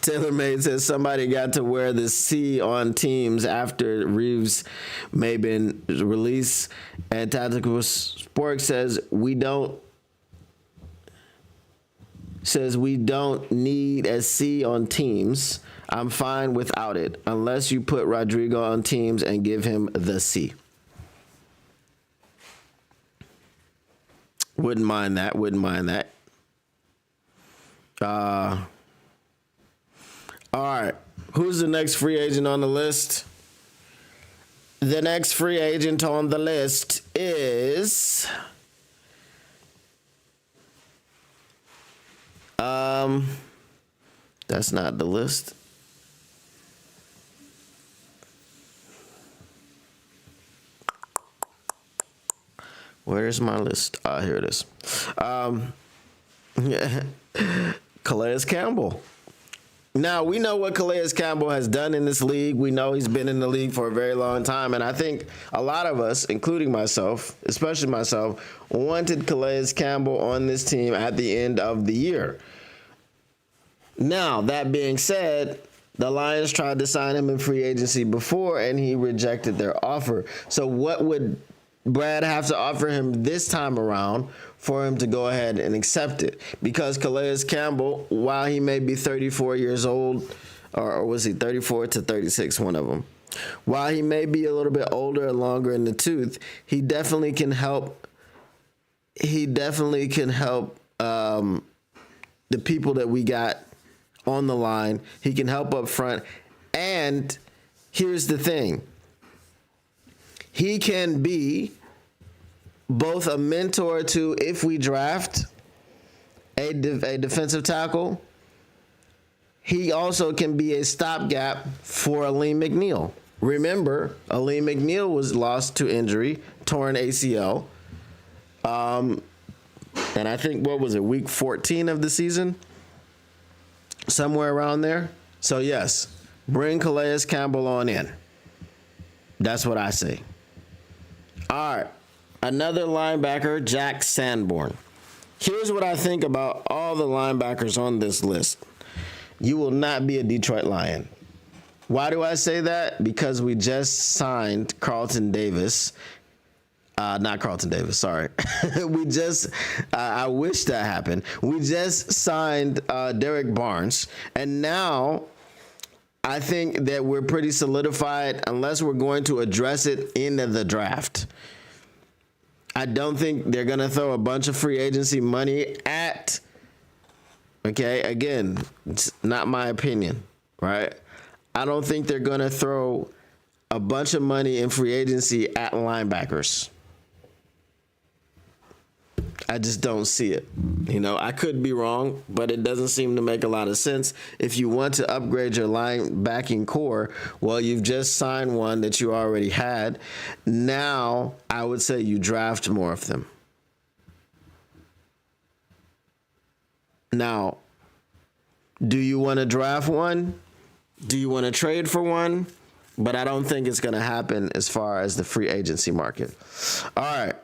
Speaker 1: TaylorMade says somebody got to wear the C on teams after Reeves may have been released. And Tactical Sports says we don't need a C on teams. I'm fine without it, unless you put Rodrigo on teams and give him the C. Wouldn't mind that. All right. Who's the next free agent on the list? The next free agent on the list is... That's not the list. Where's my list? Here it is. Calais Campbell. Now, we know what Calais Campbell has done in this league. We know he's been in the league for a very long time. And I think a lot of us, including myself, especially myself, wanted Calais Campbell on this team at the end of the year. Now, that being said, the Lions tried to sign him in free agency before, and he rejected their offer. So what would Brad have to offer him this time around for him to go ahead and accept it? Because Calais Campbell, while he may be 34 years old, or was he 34 to 36, one of them, while he may be a little bit older and longer in the tooth, he definitely can help. He definitely can help the people that we got on the line. He can help up front. And here's the thing. He can be both a mentor to, if we draft a defensive tackle, he also can be a stopgap for Aleem McNeil. Remember, Aleem McNeil was lost to injury, torn ACL. And I think, what was it, week 14 of the season? Somewhere around there. So, yes, bring Calais Campbell on in. That's what I say. All right. Another linebacker, Jack Sanborn. Here's what I think about all the linebackers on this list. You will not be a Detroit Lion. Why do I say that? Because we just signed Carlton Davis. Not Carlton Davis, sorry. I wish that happened. We just signed Derek Barnes. And now I think that we're pretty solidified unless we're going to address it in the draft. I don't think they're going to throw a bunch of free agency money at, okay, again, it's not my opinion, right? I don't think they're going to throw a bunch of money in free agency at linebackers. I just don't see it. You know, I could be wrong, but it doesn't seem to make a lot of sense. If you want to upgrade your linebacking core, well, you've just signed one that you already had. Now, I would say you draft more of them. Now, do you want to draft one? Do you want to trade for one? But I don't think it's going to happen as far as the free agency market. All right.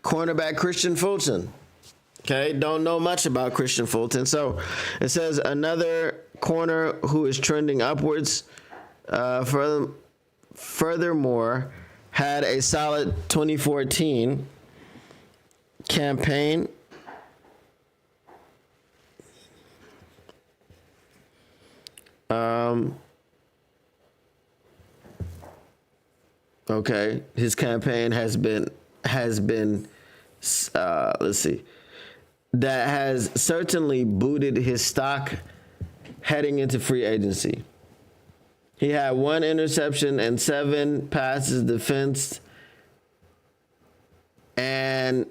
Speaker 1: Cornerback Christian Fulton. Okay, don't know much about Christian Fulton. So it says another corner who is trending upwards. Furthermore, had a solid 2014 campaign. Okay, his campaign has been let's see, that has certainly booted his stock heading into free agency. He had 1 interception and 7 passes defensed, and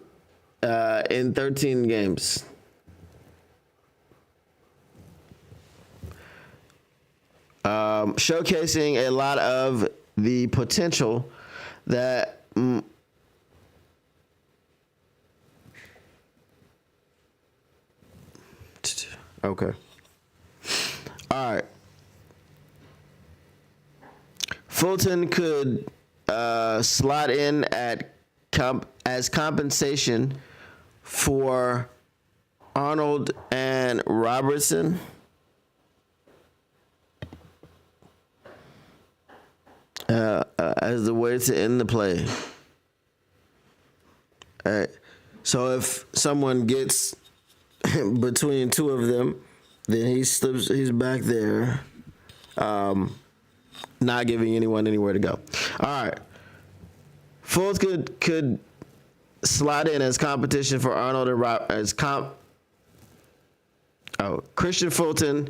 Speaker 1: in 13 games. Showcasing a lot of the potential that okay. All right. Fulton could slot in at as compensation for Arnold and Robertson. As the way to end the play. All right. So if someone gets between two of them, then he's back there, not giving anyone anywhere to go. All right. Fulton could slot in as competition for Arnold and Christian Fulton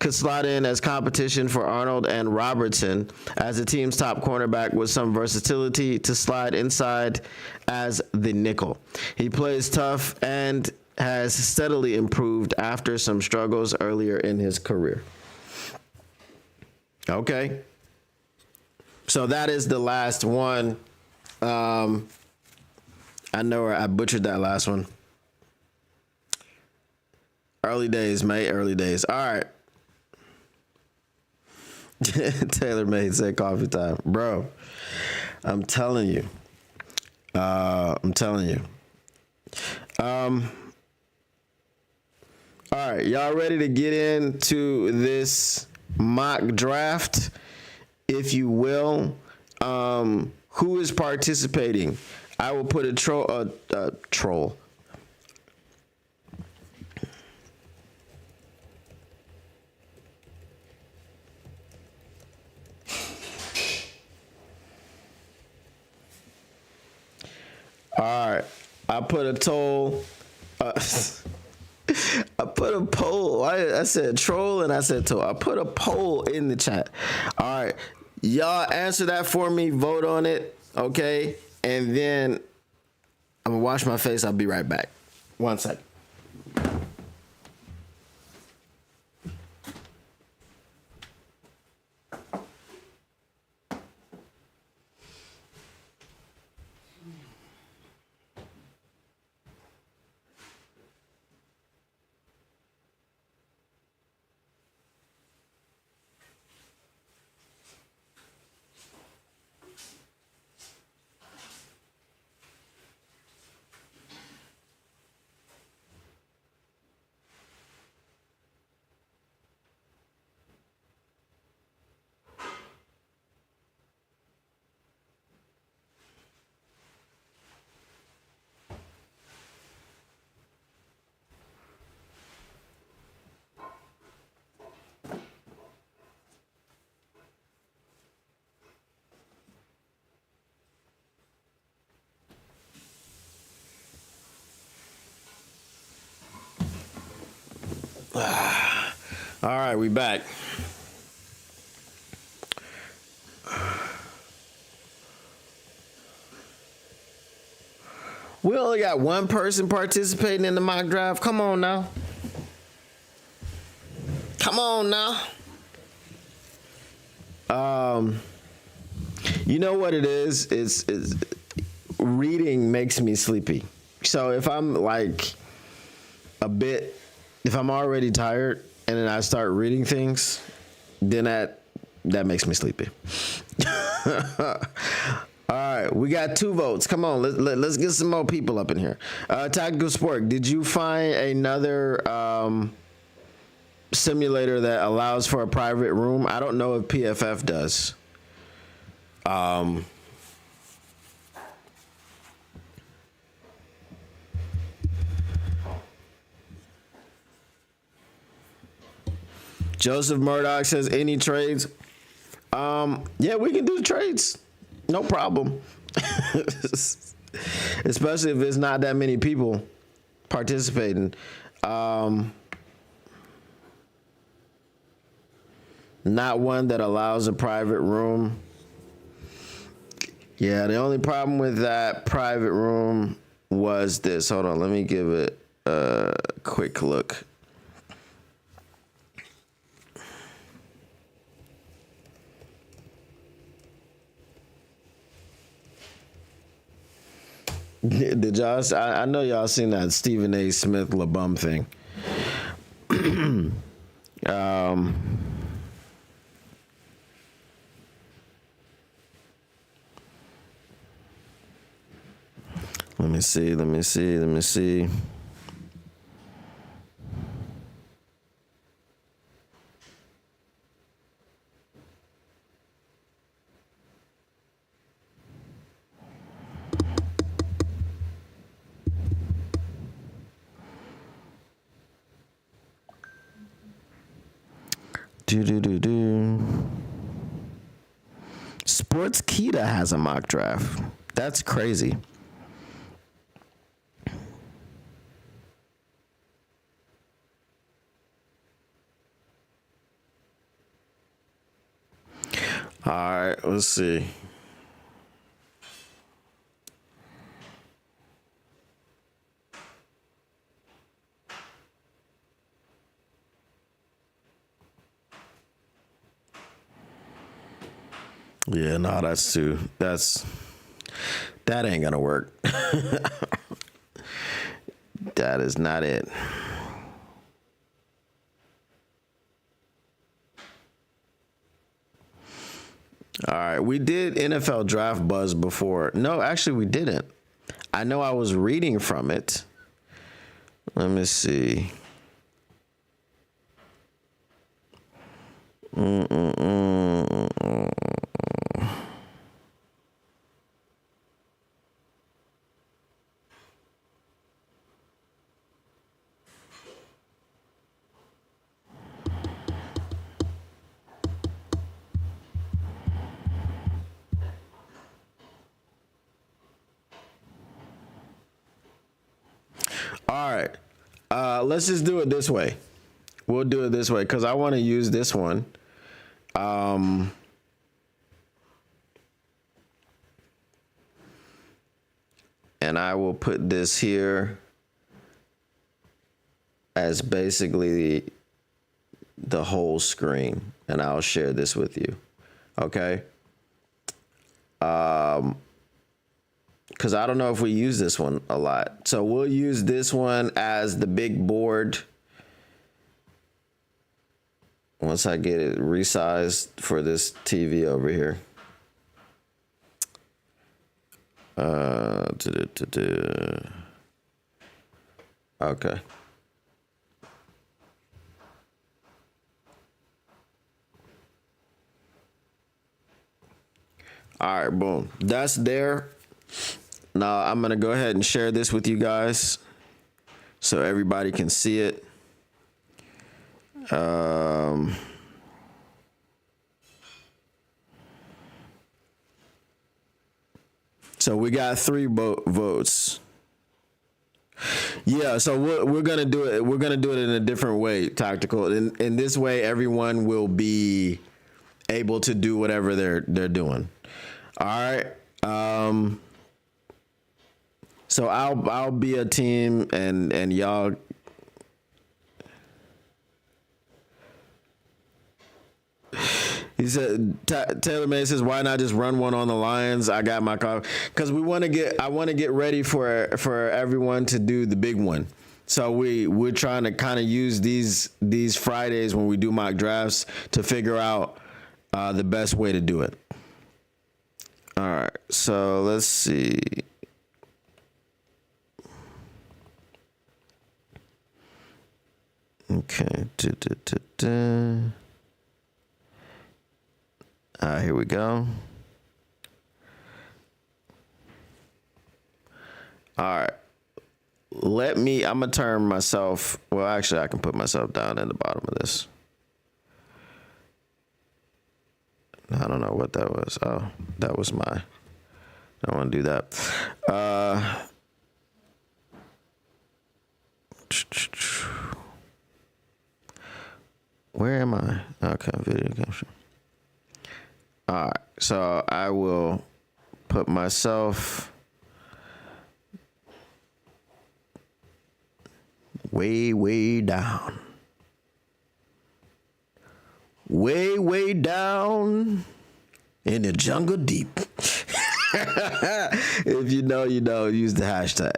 Speaker 1: could slot in as competition for Arnold and Robertson as the team's top cornerback with some versatility to slide inside as the nickel. He plays tough and has steadily improved after some struggles earlier in his career. Okay. So that is the last one. I know I butchered that last one. Early days, mate. Early days. All right. Taylor Made said coffee time. Bro, I'm telling you. All right, y'all ready to get into this mock draft, if you will? Who is participating? I will put a troll. All right, I put a toll. I put a poll. I said troll and I said toll. I put a poll in the chat. All right, y'all answer that for me. Vote on it, okay? And then I'm gonna wash my face. I'll be right back. 1 second. All right, we back. We only got one person participating in the mock draft. Come on now. Come on now. You know what it is? It's reading makes me sleepy. So if I'm like if I'm already tired and then I start reading things, then that makes me sleepy. All right, we got 2 votes. Come on, let's get some more people up in here. Tactical Sport, did you find another simulator that allows for a private room? I don't know if PFF does. Joseph Murdoch says any trades. Yeah, we can do trades. No problem. Especially if it's not that many people participating. Not one that allows a private room. Yeah, the only problem with that private room was this. Hold on, let me give it a quick look. Did y'all? I know y'all seen that Stephen A. Smith LeBum thing. Let me see. Sportskeeda has a mock draft. That's crazy. All right, let's see. Yeah, no, that ain't gonna work. That is not it. All right, we did NFL Draft Buzz before. No, actually we didn't. I know I was reading from it. Let me see. All right, let's just do it this way. We'll do it this way because I want to use this one. And I will put this here as basically the whole screen, and I'll share this with you. Okay. Because I don't know if we use this one a lot. So we'll use this one as the big board. Once I get it resized for this TV over here. Okay. All right, boom. That's there. Now I'm going to go ahead and share this with you guys so everybody can see it. So we got 3 votes. Yeah, so we're gonna do it. We're gonna do it in a different way, tactical. In this way, everyone will be able to do whatever they're doing. All right. So I'll be a team, and y'all. He said, Taylor May says, why not just run one on the Lions? I got my car. Because I want to get ready for everyone to do the big one. So we're trying to kind of use these Fridays when we do mock drafts to figure out the best way to do it. All right. So let's see. Okay. Here we go. All right. I'm going to turn myself. Well, actually, I can put myself down in the bottom of this. I don't know what that was. Oh, that was I don't want to do that. Where am I? Okay, video capture. All right, so I will put myself way down. Way down in the jungle deep. If you know, you know, use the hashtag.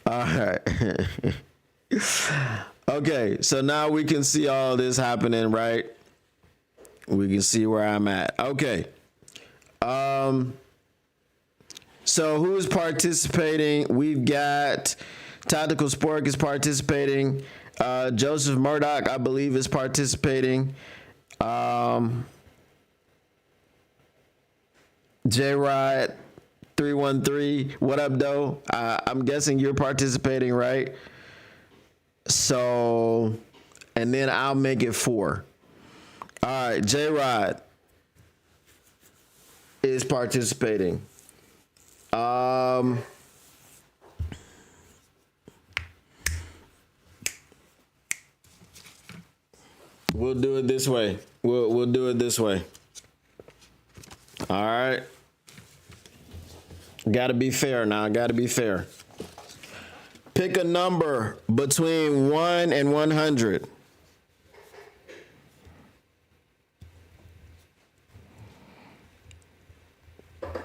Speaker 1: All right. Okay, so now we can see all this happening, right? We can see where I'm at. Okay. So who is participating? We've got Tactical Spork is participating. Joseph Murdoch, I believe, is participating. J-Rod 313, what up, though? I'm guessing you're participating, right? So, and then I'll make it 4. All right, J-Rod is participating. We'll do it this way. We'll do it this way. All right. Got to be fair now. Got to be fair. Pick a number between 1 and 100.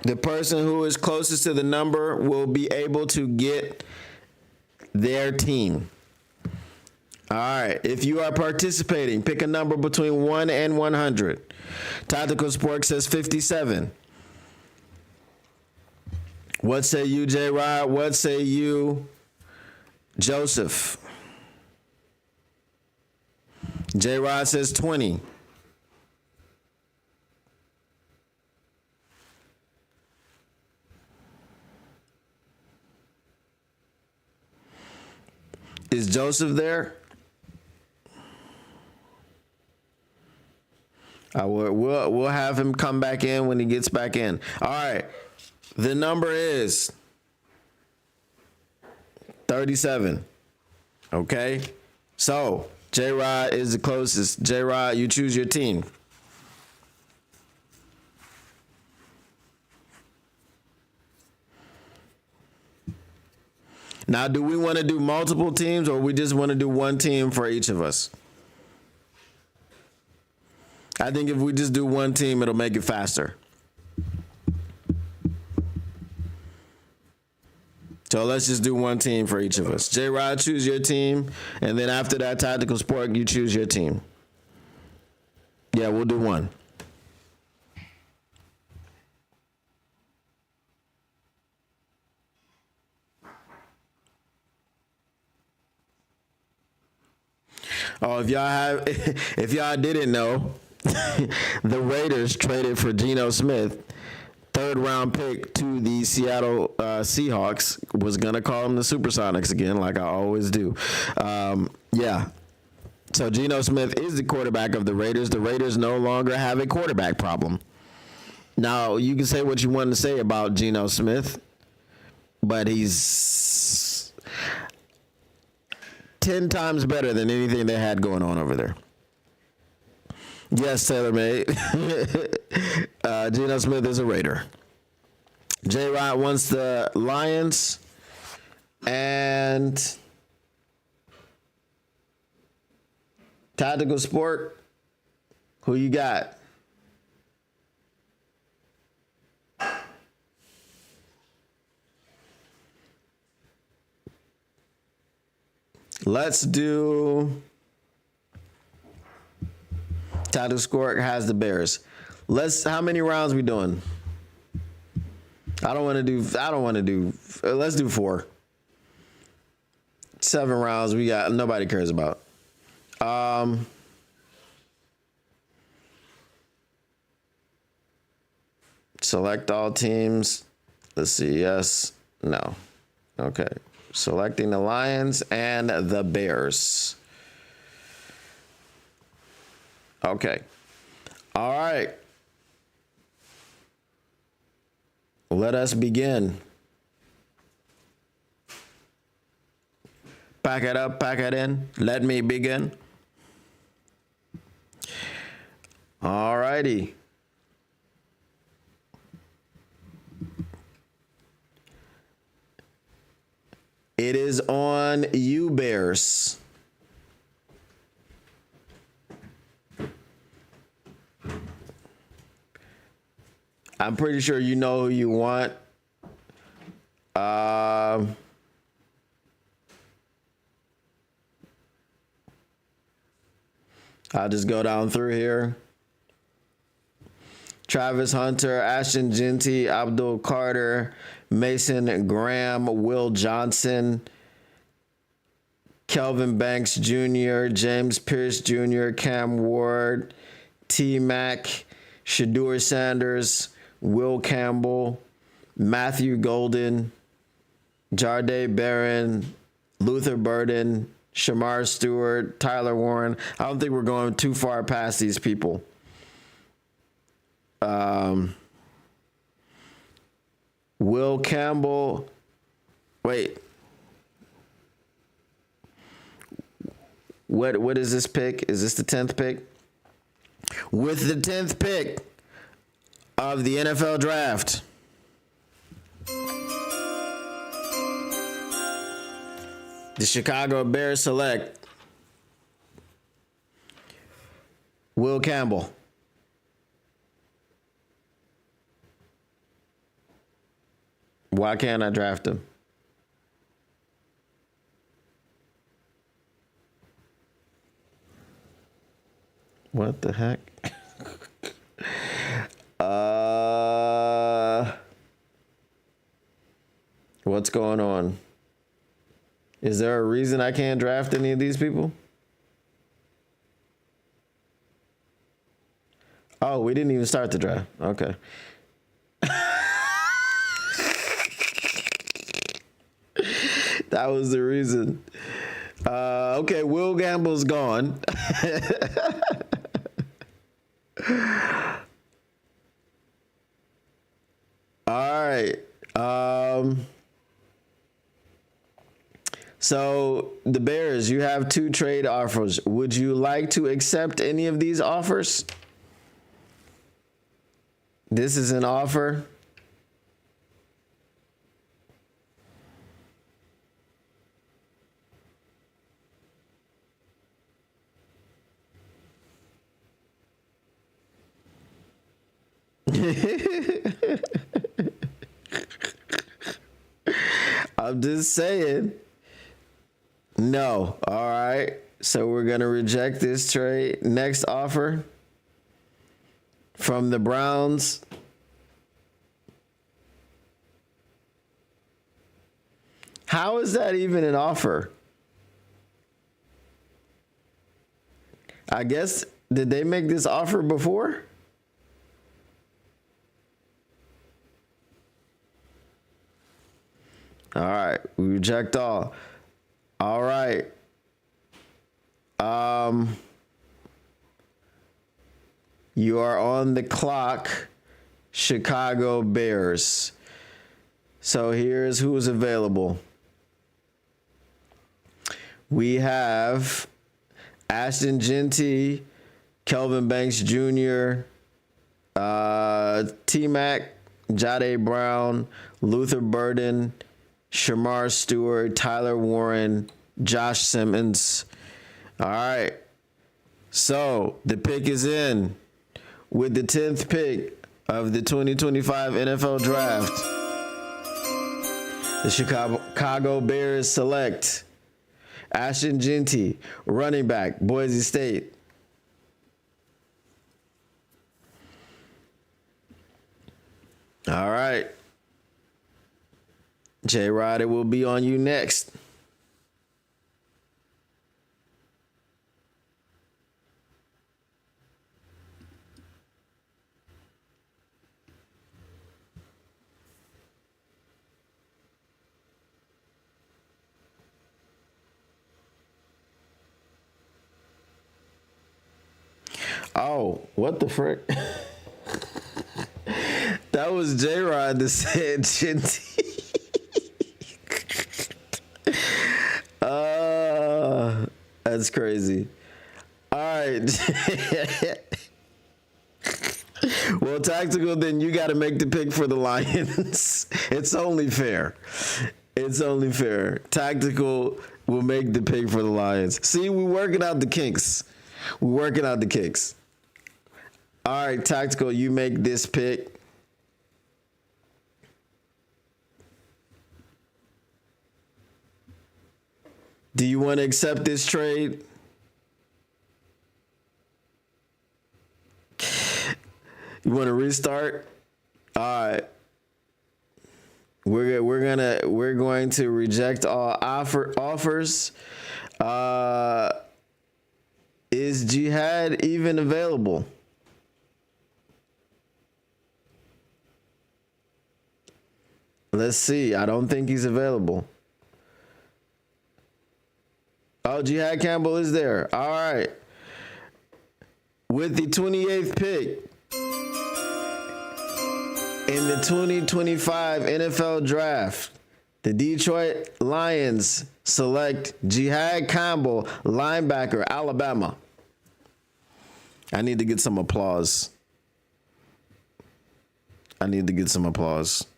Speaker 1: The person who is closest to the number will be able to get their team. All right. If you are participating, pick a number between 1 and 100. Tactical Spork says 57. What say you, J-Rod? What say you, Joseph? J-Rod says 20. Is Joseph there? We'll have him come back in when he gets back in. All right. The number is 37. Okay? So, J-Rod is the closest. J-Rod, you choose your team. Now, do we want to do multiple teams or we just want to do one team for each of us? I think if we just do one team, it'll make it faster. So let's just do one team for each of us. J-Rod, choose your team. And then after that, Tactical Spork, you choose your team. Yeah, we'll do one. Oh, if y'all didn't know, the Raiders traded for Geno Smith, 3rd round pick to the Seattle Seahawks. Was gonna call them the Supersonics again, like I always do. Yeah. So Geno Smith is the quarterback of the Raiders. The Raiders no longer have a quarterback problem. Now, you can say what you want to say about Geno Smith, but he's 10 times better than anything they had going on over there. Yes, Taylor made. Geno Smith is a Raider. J-Rod wants the Lions. And Tactical Sport, who you got? Let's do Tactical Sport has the Bears. How many rounds we doing? Let's do 4. 7 rounds we got. Nobody cares about. Select all teams. Let's see. Yes. No. Okay. Selecting the Lions and the Bears. Okay. All right. Let us begin. Pack it up, pack it in. Let me begin. All righty. It is on you, Bears. I'm pretty sure you know who you want. I'll just go down through here. Travis Hunter, Ashton Genty, Abdul Carter, Mason Graham, Will Johnson, Kelvin Banks Jr., James Pierce Jr., Cam Ward, T-Mac, Shadur Sanders, Will Campbell, Matthew Golden, Jardé Barron, Luther Burden, Shamar Stewart, Tyler Warren. I don't think we're going too far past these people. Will Campbell. Wait. What is this pick? Is this the 10th pick? With the 10th pick of the NFL draft, the Chicago Bears select Will Campbell. Why can't I draft him? What the heck? What's going on? Is there a reason I can't draft any of these people? Oh, we didn't even start the draft. Okay. That was the reason. Okay, Will Campbell's gone. All right. So the Bears, you have 2 trade offers. Would you like to accept any of these offers? This is an offer. I'm just saying. No. All right. So we're going to reject this trade. Next offer from the Browns. How is that even an offer? I guess, did they make this offer before? All right, we reject all. All right. You are on the clock Chicago Bears. So here's who's available. We have Ashton Genty, Kelvin Banks Jr., T-Mac, Jade Brown, Luther Burden, Shamar Stewart, Tyler Warren, Josh Simmons. All right. So the pick is in with the 10th pick of the 2025 NFL Draft. The Chicago Bears select Ashton Genty, running back, Boise State. All right. J-Rod, it will be on you next. Oh, what the frick? That was J-Rod that said Genty. That's crazy. All right. Well, Tactical, then you got to make the pick for the Lions. It's only fair. It's only fair. Tactical will make the pick for the Lions. See, we're working out the kinks. We're working out the kinks. All right, Tactical, you make this pick. Do you want to accept this trade? You want to restart? All right. We're going to reject all offers. Is Jihad even available? Let's see. I don't think he's available. Oh, Jihad Campbell is there. All right. With the 28th pick in the 2025 NFL Draft, the Detroit Lions select Jihad Campbell, linebacker, Alabama. I need to get some applause.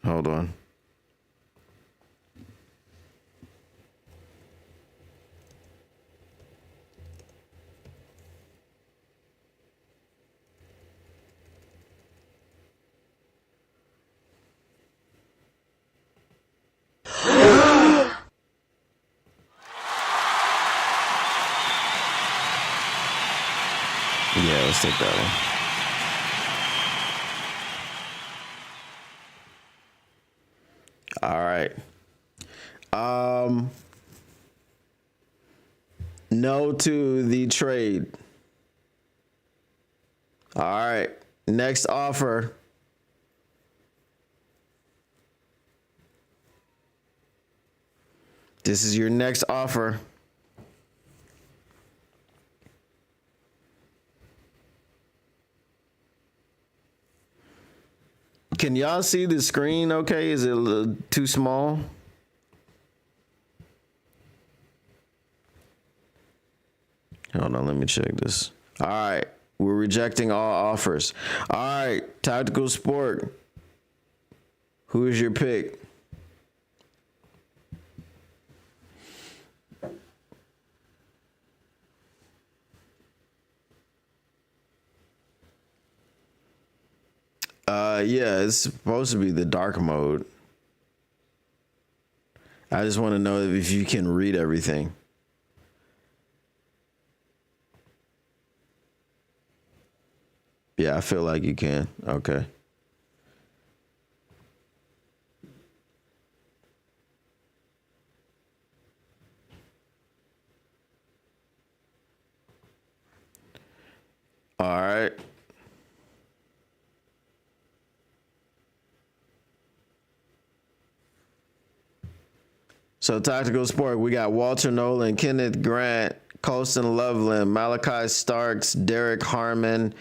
Speaker 1: Hold on. Yeah, let's take that one. All right. No to the trade. All right. Next offer. This is your next offer. Can y'all see the screen okay? Is it a little too small? Hold on, let me check this. All right, we're rejecting all offers. All right, Tactical Sport. Who is your pick? Yeah, it's supposed to be the dark mode. I just want to know if you can read everything. Yeah, I feel like you can. Okay. All right. So Tactical Sport, we got Walter Nolan, Kenneth Grant, Colston Loveland, Malachi Starks, Derek Harmon,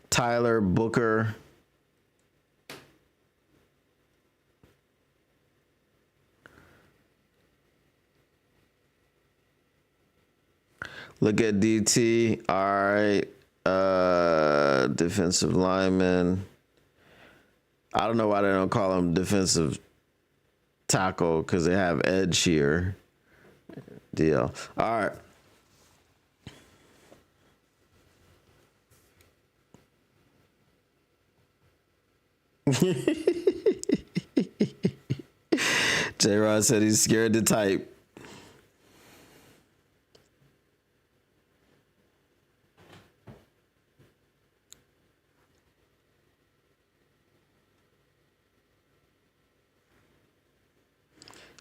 Speaker 1: Tyler Booker. Look at DT. All right. Defensive lineman. I don't know why they don't call him defensive tackle because they have edge here. Deal. All right. J-Rod said he's scared to type.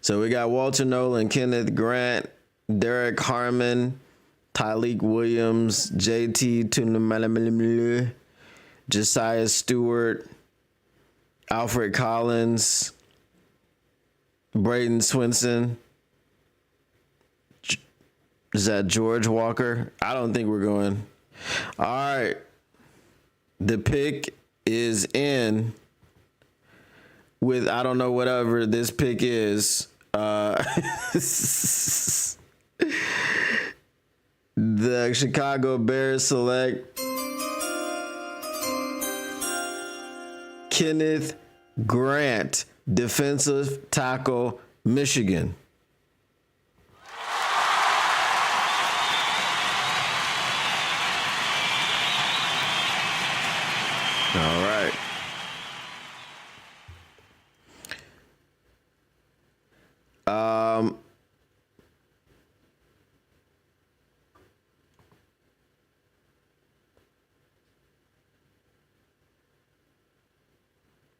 Speaker 1: So we got Walter Nolan, Kenneth Grant, Derek Harmon, Tyleek Williams, JT Tunamalamalamalala, Josiah Stewart, Alfred Collins, Braden Swinson. Is that George Walker? I don't think we're going. All right. The pick is in with, I don't know, whatever this pick is. The Chicago Bears select Kenneth Grant, defensive tackle, Michigan. All right.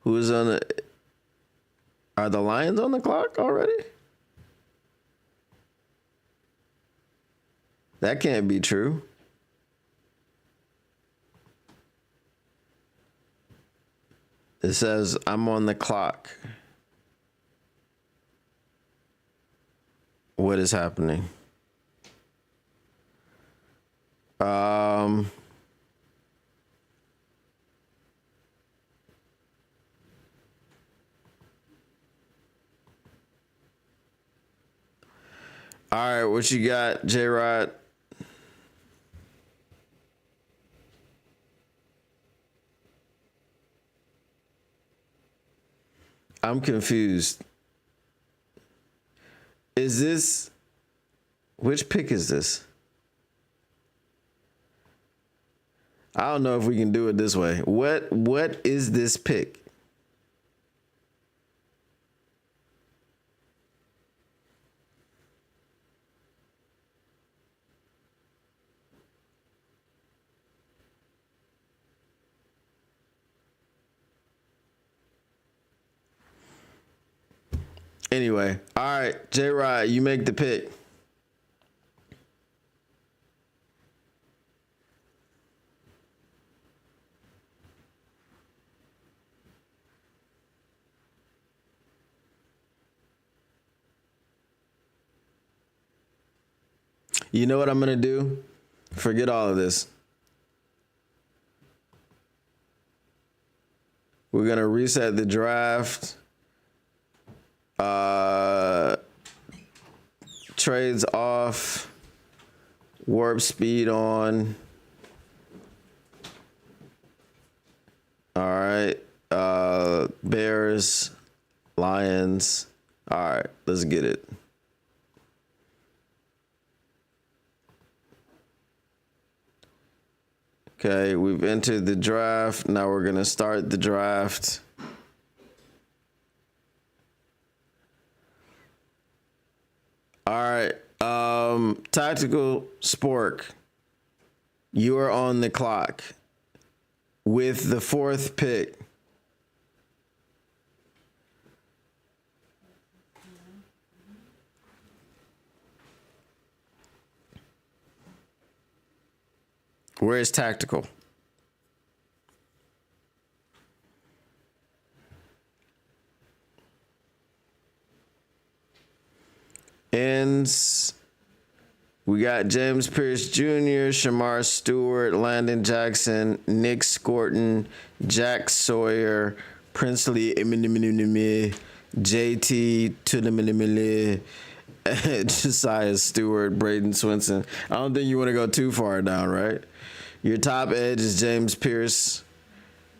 Speaker 1: Who's on the? Are the Lions on the clock already? That can't be true. It says I'm on the clock. What is happening? All right, what you got, J-Rod? I'm confused. Is this, which pick is this? I don't know if we can do it this way. What is this pick? Anyway, all right, J-Rod, you make the pick. You know what I'm going to do? Forget all of this. We're going to reset the draft. Trades off, warp speed on. All right. Bears, Lions. All right, let's get it. Okay, we've entered the draft. Now we're going to start the draft. All right. Tactical Spork, you are on the clock with the 4th pick. Where is Tactical? Ends. We got James Pierce Jr., Shamar Stewart, Landon Jackson, Nick Scorton, Jack Sawyer, Princely, JT, Josiah Stewart, Braden Swinson. I don't think you want to go too far down, right? Your top edge is James Pierce,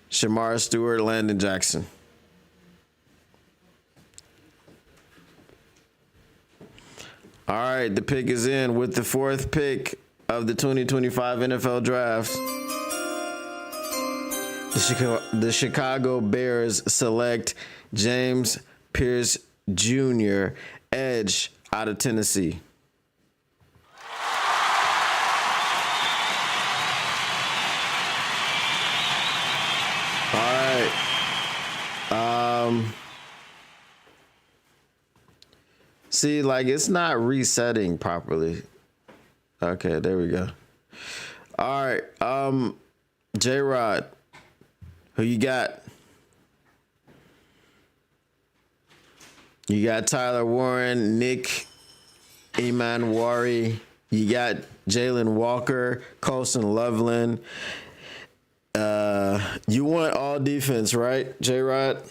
Speaker 1: Shamar Stewart, Landon Jackson. All right, the pick is in with the 4th pick of the 2025 NFL Draft. The Chicago Bears select James Pierce Jr., edge out of Tennessee. All right. See, like, it's not resetting properly. Okay, there we go. All right. J-Rod, who you got? You got Tyler Warren, Nick Amon-Ra. You got Jalen Walker, Colson Loveland. You want all defense, right, J-Rod?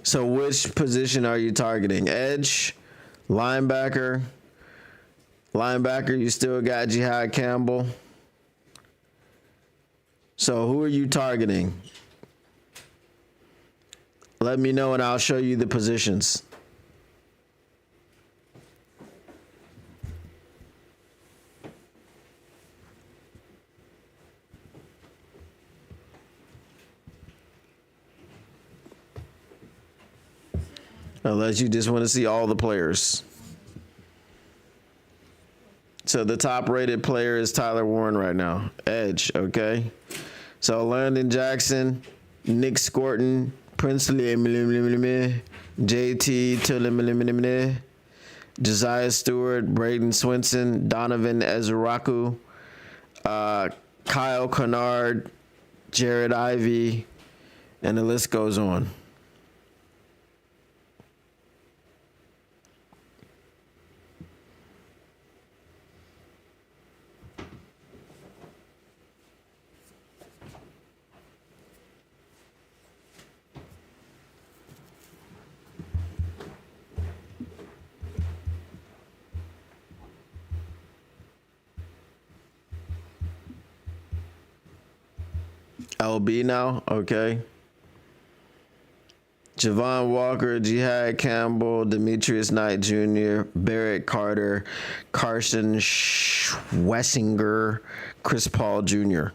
Speaker 1: So which position are you targeting? Edge, linebacker. Linebacker, you still got Jihad Campbell. So who are you targeting? Let me know and I'll show you the positions. Unless you just want to see all the players. So the top rated player is Tyler Warren right now. Edge, okay? So Landon Jackson, Nick Scorton, Princely, JT, Josiah Stewart, Braden Swinson, Donovan Ezraku, Kyle Kennard, Jared Ivey, and the list goes on. LB now, okay. Javon Walker, Jihad Campbell, Demetrius Knight Jr., Barrett Carter, Carson Schwessinger, Chris Paul Jr.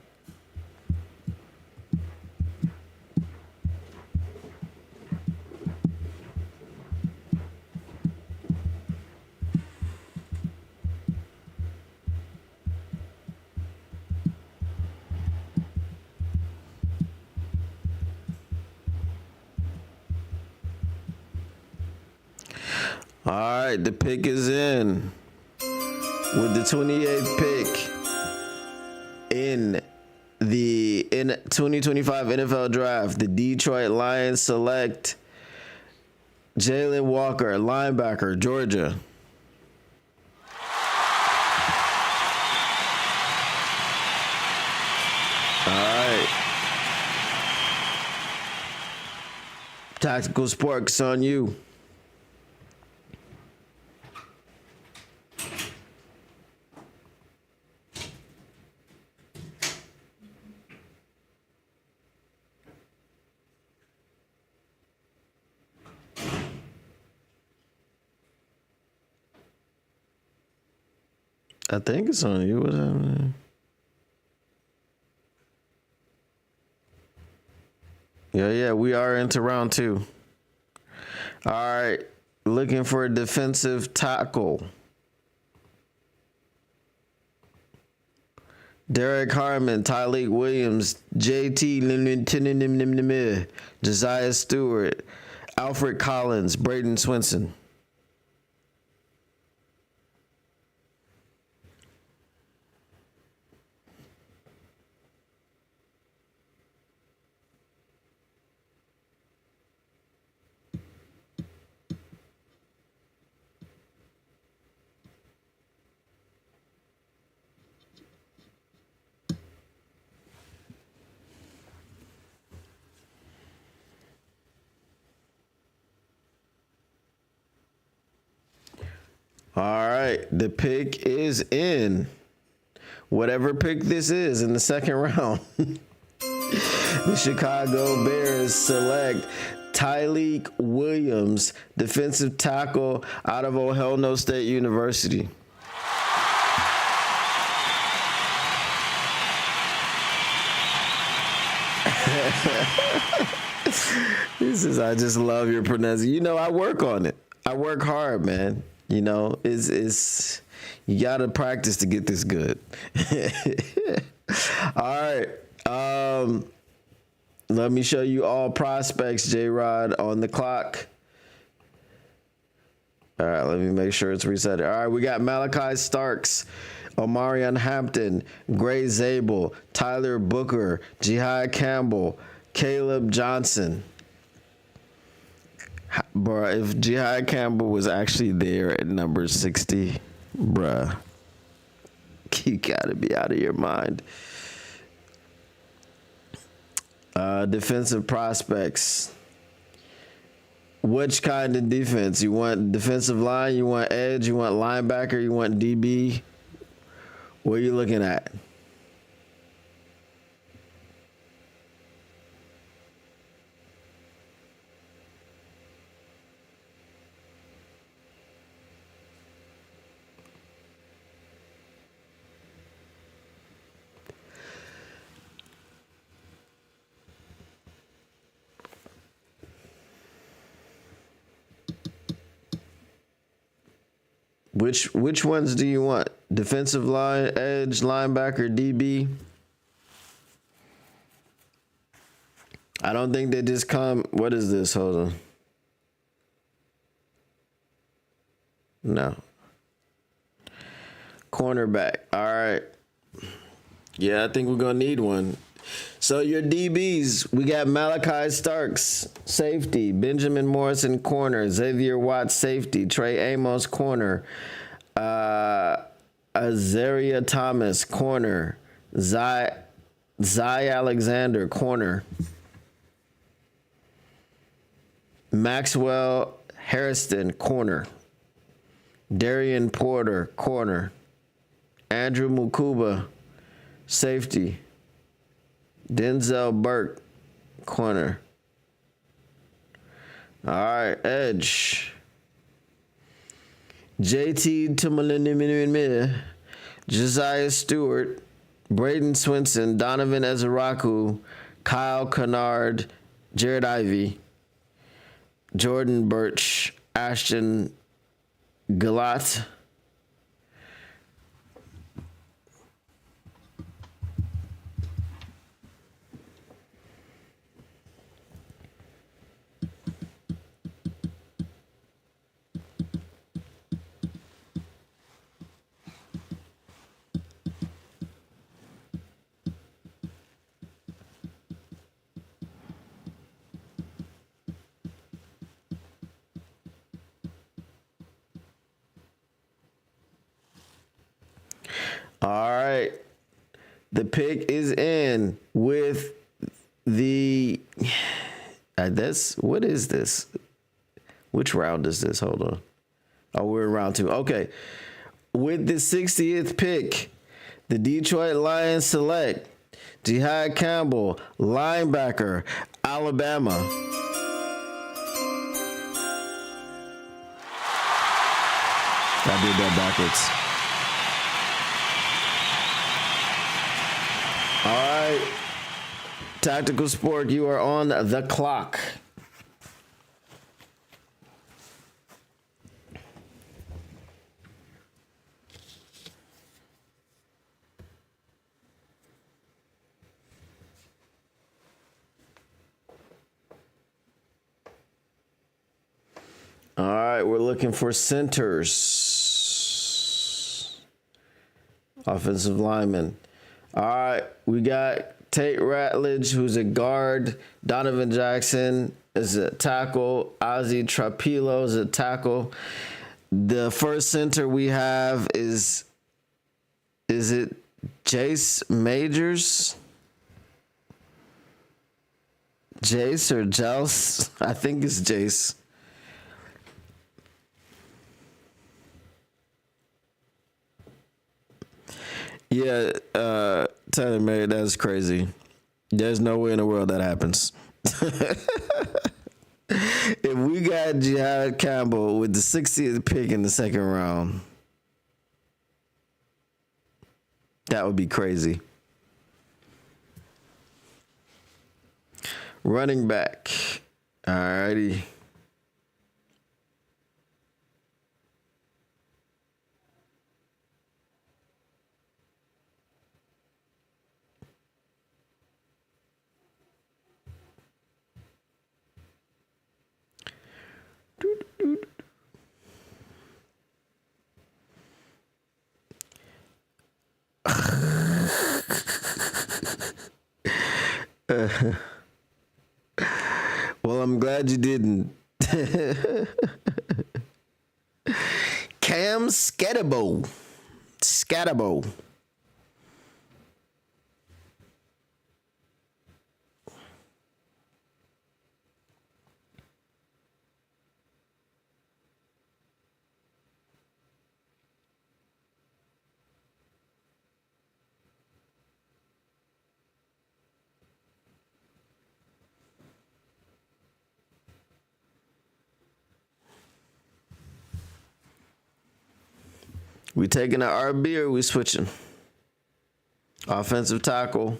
Speaker 1: All right, the pick is in. With the 28th pick in the 2025 NFL Draft, the Detroit Lions select Jalen Walker, linebacker, Georgia. All right. Tactical Sports on you. I think it's on you. What's happening? Yeah, we are into round 2. All right, looking for a defensive tackle. Derek Harmon, Tyleek Williams, JT, Josiah Stewart, Alfred Collins, Braden Swinson. All right, the pick is in. Whatever pick this is in the second round. The Chicago Bears select Tyleek Williams, defensive tackle out of Ohio State University. I just love your pronunciation. You know, I work on it. I work hard, man. You know, it's you gotta practice to get this good. All right. Let me show you all prospects, J-Rod, on the clock. All right, let me make sure it's reset. All right, we got Malachi Starks, Omarion Hampton, Gray Zabel, Tyler Booker, Jihad Campbell, Caleb Johnson. Bruh, if Jihad Campbell was actually there at number 60, bruh, you gotta be out of your mind. Defensive prospects. Which kind of defense? You want defensive line? You want edge? You want linebacker? You want DB? What are you looking at? Which ones do you want? Defensive line, edge, linebacker, DB? I don't think they just come. What is this? Hold on. No. Cornerback. All right. Yeah, I think we're going to need one. So your DBs, we got Malachi Starks, safety, Benjamin Morrison, corner, Xavier Watts, safety, Trey Amos, corner, Azaria Thomas, corner, Zy Alexander, corner, Maxwell Harrison, corner, Darian Porter, corner, Andrew Mukuba, safety, Denzel Burke, corner. All right, edge. JT Tumalini, Josiah Stewart, Braden Swinson, Donovan Ezeraku, Kyle Kennard, Jared Ivey, Jordan Birch, Ashton Galat. All right. The pick is in with the what is this? Which round is this? Hold on. Oh, we're in round 2. Okay. With the 60th pick, the Detroit Lions select Jihad Campbell, linebacker, Alabama. I did that backwards. All right, Tactical Sport, you are on the clock. All right, we're looking for centers. Offensive linemen. All right, we got Tate Ratledge, who's a guard. Donovan Jackson is a tackle. Ozzy Trapilo is a tackle. The first center we have is it Jace Majors? Jace or Jels? I think it's Jace. Yeah, Taylor Mary, that's crazy. There's no way in the world that happens. If we got Jihad Campbell with the 60th pick in the second round, that would be crazy. Running back. Alrighty. Well, I'm glad you didn't. Cam Scatterbo. We taking an RB or we switching? Offensive tackle.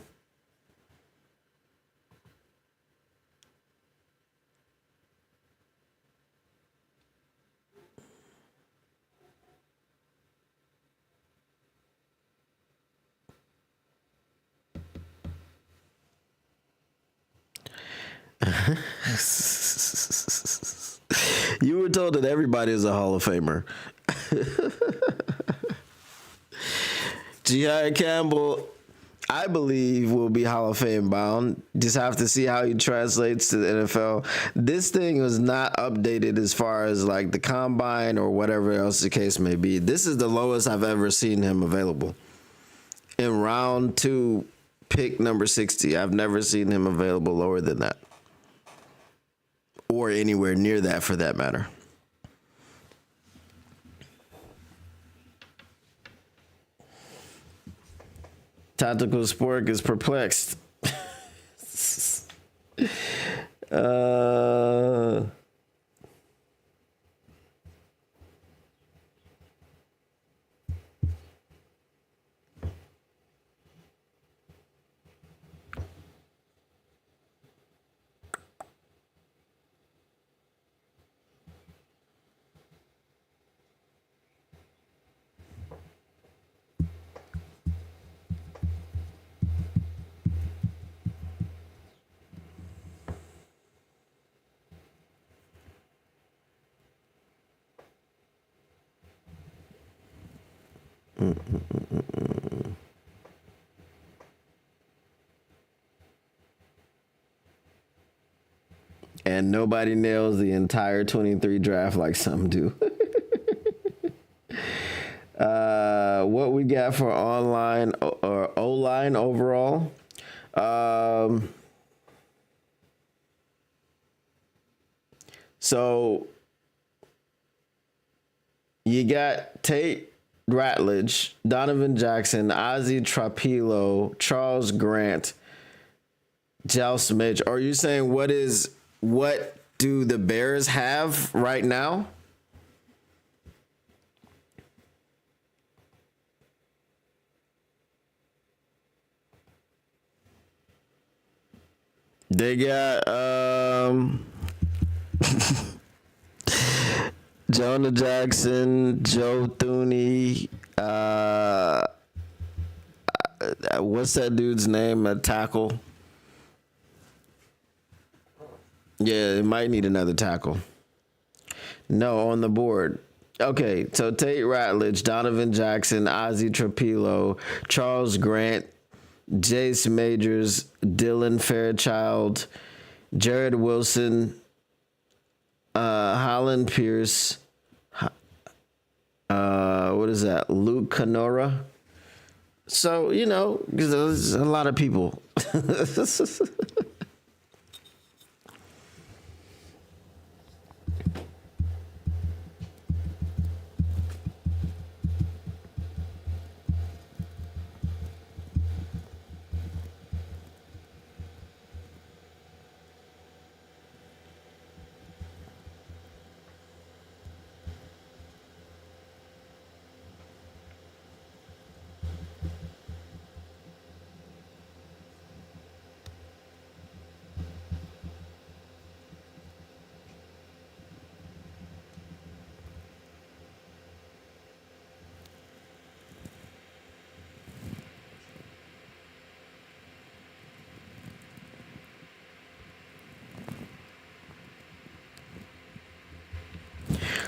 Speaker 1: You were told that everybody is a Hall of Famer. Jihad Campbell, I believe, will be Hall of Fame bound. Just have to see how he translates to the NFL. This thing was not updated as far as like the combine or whatever else the case may be. This is the lowest I've ever seen him available. In round 2, pick number 60. I've never seen him available lower than that. Or anywhere near that for that matter. Tactical Spork is perplexed. And nobody nails the entire 23 draft like some do. What we got for online or O-line overall? So you got Tate Ratledge, Donovan Jackson, Ozzie Trapilo, Charles Grant, Joust Mitch. Are you saying what do the Bears have right now? They got Jonah Jackson, Joe Thuney, what's that dude's name? A tackle. Yeah, it might need another tackle. No, on the board. Okay, so Tate Ratledge, Donovan Jackson, Ozzie Trapilo, Charles Grant, Jace Majors, Dylan Fairchild, Jared Wilson, Holland Pierce, what is that? Luke Canora. So, you know, because there's a lot of people.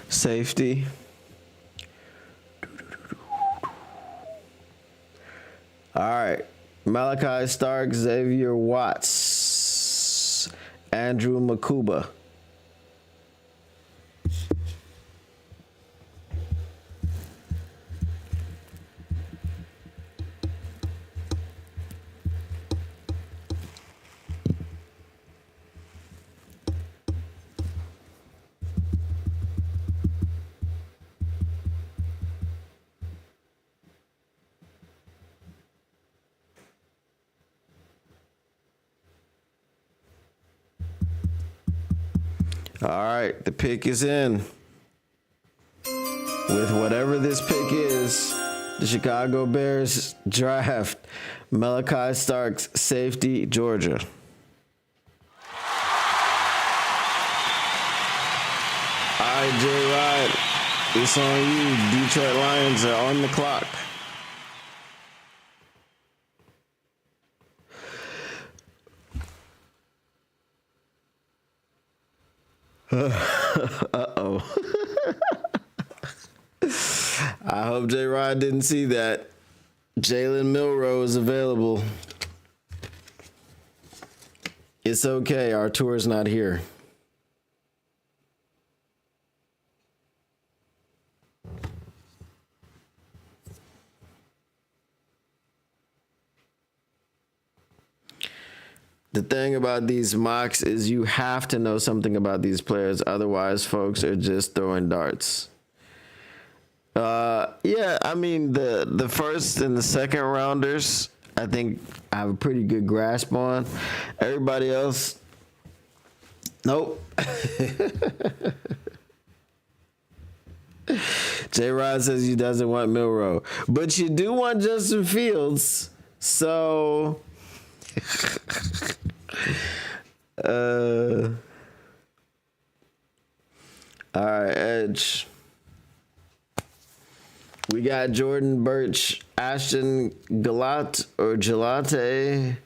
Speaker 1: Safety. All right. Malachi Stark, Xavier Watts, Andrew Makuba. All right, the pick is in. With whatever this pick is, the Chicago Bears draft Malachi Starks, safety, Georgia. All right, J-Rod, it's on you. Detroit Lions are on the clock. Uh-oh. I hope J-Rod didn't see that. Jalen Milroe is available. It's okay. Our tour is not here. The thing about these mocks is you have to know something about these players. Otherwise, folks are just throwing darts. Yeah, I mean, the first and the second rounders, I think I have a pretty good grasp on. Everybody else, nope. J-Rod says he doesn't want Milroe. But you do want Justin Fields, so... all right, edge. We got Jordan Birch, Ashton Galat or Gelate.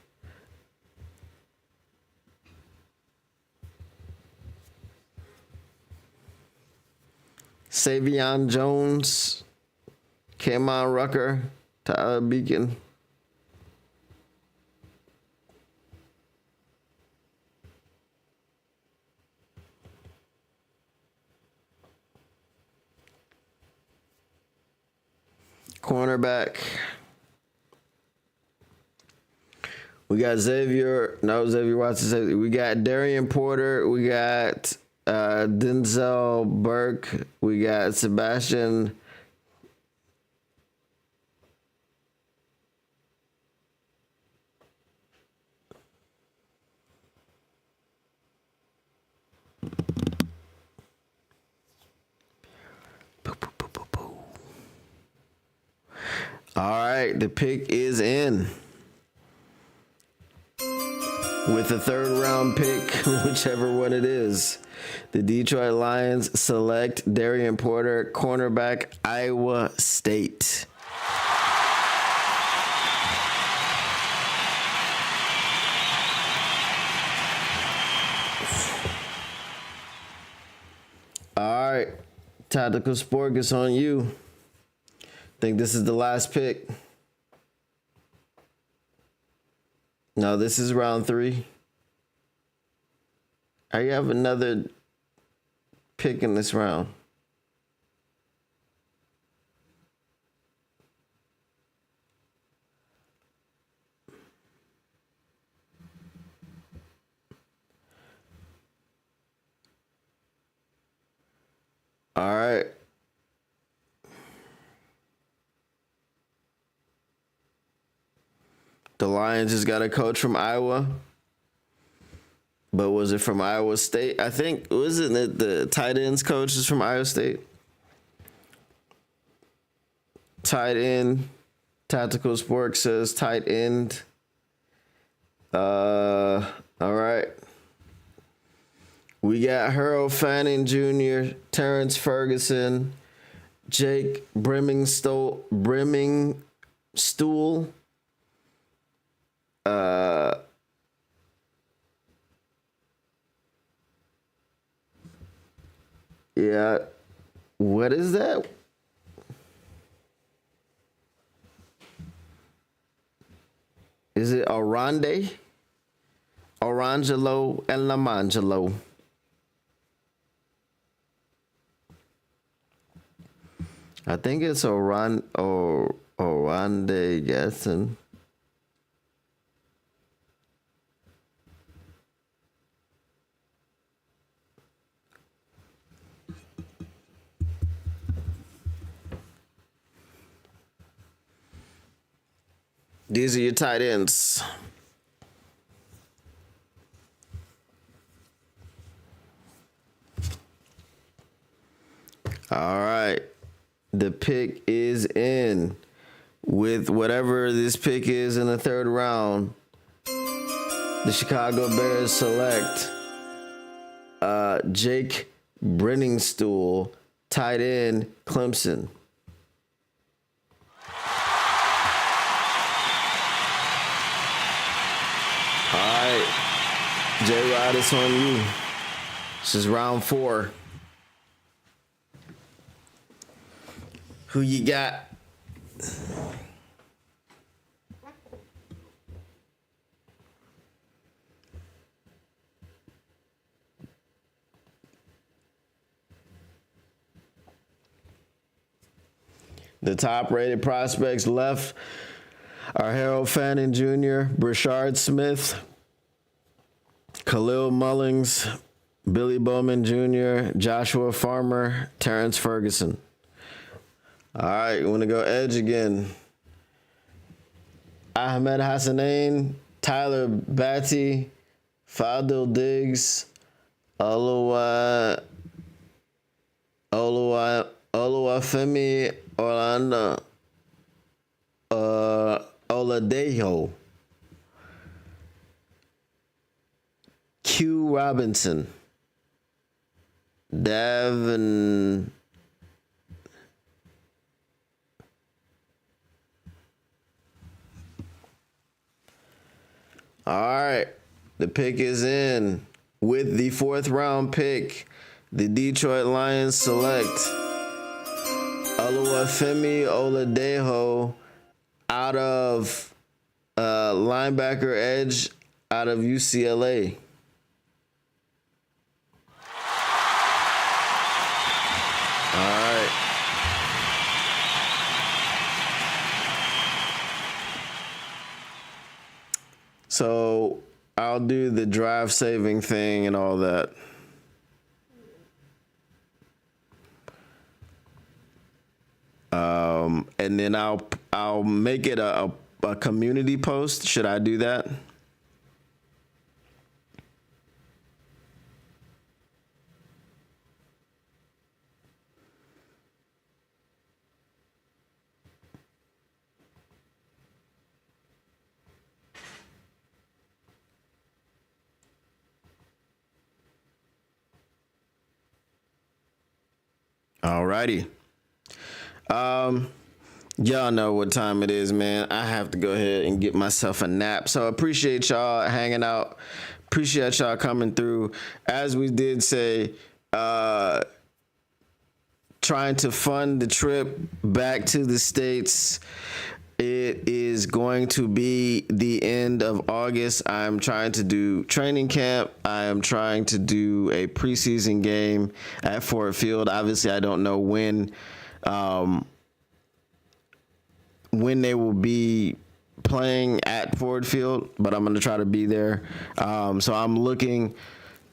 Speaker 1: Savion Jones, Kamon Rucker, Tyler Beacon. Cornerback. We got Xavier Watson. We got Darian Porter. We got Denzel Burke. We got Sebastian. All right, the pick is in. With the third round pick, whichever one it is, the Detroit Lions select Darian Porter, cornerback, Iowa State. All right, Tactical Sport is on you. Think this is the last pick. No, this is round 3. I have another pick in this round. All right. The Lions just got a coach from Iowa. But was it from Iowa State? I think, wasn't it the tight ends coach is from Iowa State? Tight end. Tactical Sport says tight end. All right. We got Harold Fanning Jr., Terrence Ferguson, Jake Brimmingstool. Yeah. What is that? Is it Orande? Orangelo and Lamangelo. I think it's Orande Gasson. These are your tight ends. All right. The pick is in. With whatever this pick is in the third round, the Chicago Bears select Jake Brenningstool, tight end, Clemson. All right, J-Rod, it's on you. This is round 4. Who you got? The top-rated prospects left are Harold Fanning Jr., Brashard Smith, Khalil Mullings, Billy Bowman Jr., Joshua Farmer, Terrence Ferguson. All right, you want to go edge again. Ahmed Hassanain, Tyler Batty, Fadil Diggs, Oluwafemi Orlando, Oladejo, Q Robinson, Davin. All right, the pick is in. With the 4th round pick, the Detroit Lions select Oluwafemi Oladejo out of linebacker edge out of UCLA. All right. So I'll do the drive saving thing and all that. And then I'll make it a community post. Should I do that? All righty. Y'all know what time it is, man. I have to go ahead and get myself a nap. So I appreciate y'all hanging out. Appreciate y'all coming through. As we did say, trying to fund the trip back to the States. It is going to be the end of August. I'm trying to do training camp. I am trying to do a preseason game at Ford Field. Obviously, I don't know when they will be playing at Ford Field, but I'm going to try to be there. So I'm looking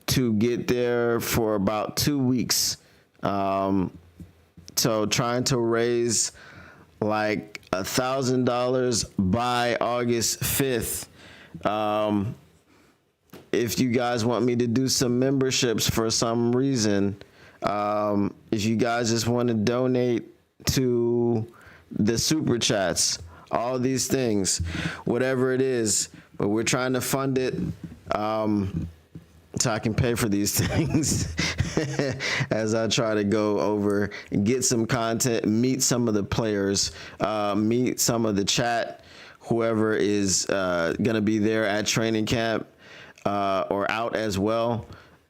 Speaker 1: to get there for about 2 weeks. So trying to raise like $1,000 by August 5th. If you guys want me to do some memberships for some reason, if you guys just want to donate to the super chats, all these things, whatever it is, but we're trying to fund it so I can pay for these things as I try to go over and get some content, meet some of the players, meet some of the chat, whoever is going to be there at training camp or out as well,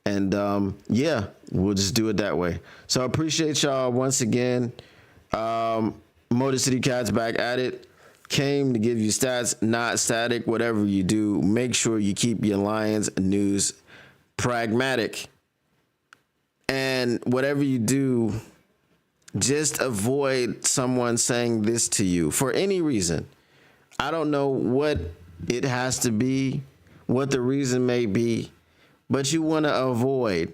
Speaker 1: And yeah, we'll just do it that way. So I appreciate y'all once again. Motor City Cats back at it. Came to give you stats, not static. Whatever you do, make sure you keep your Lions news pragmatic. And whatever you do, just avoid someone saying this to you for any reason. I don't know what it has to be, what the reason may be, but you want to avoid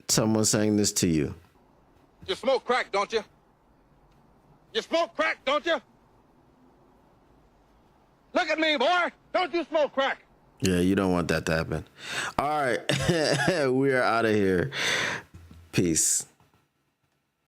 Speaker 1: someone saying this to you.
Speaker 2: You smoke crack, don't you? You smoke crack, don't you? Look at me, boy. Don't you smoke crack?
Speaker 1: Yeah, you don't want that to happen. All right. We are out of here. Peace.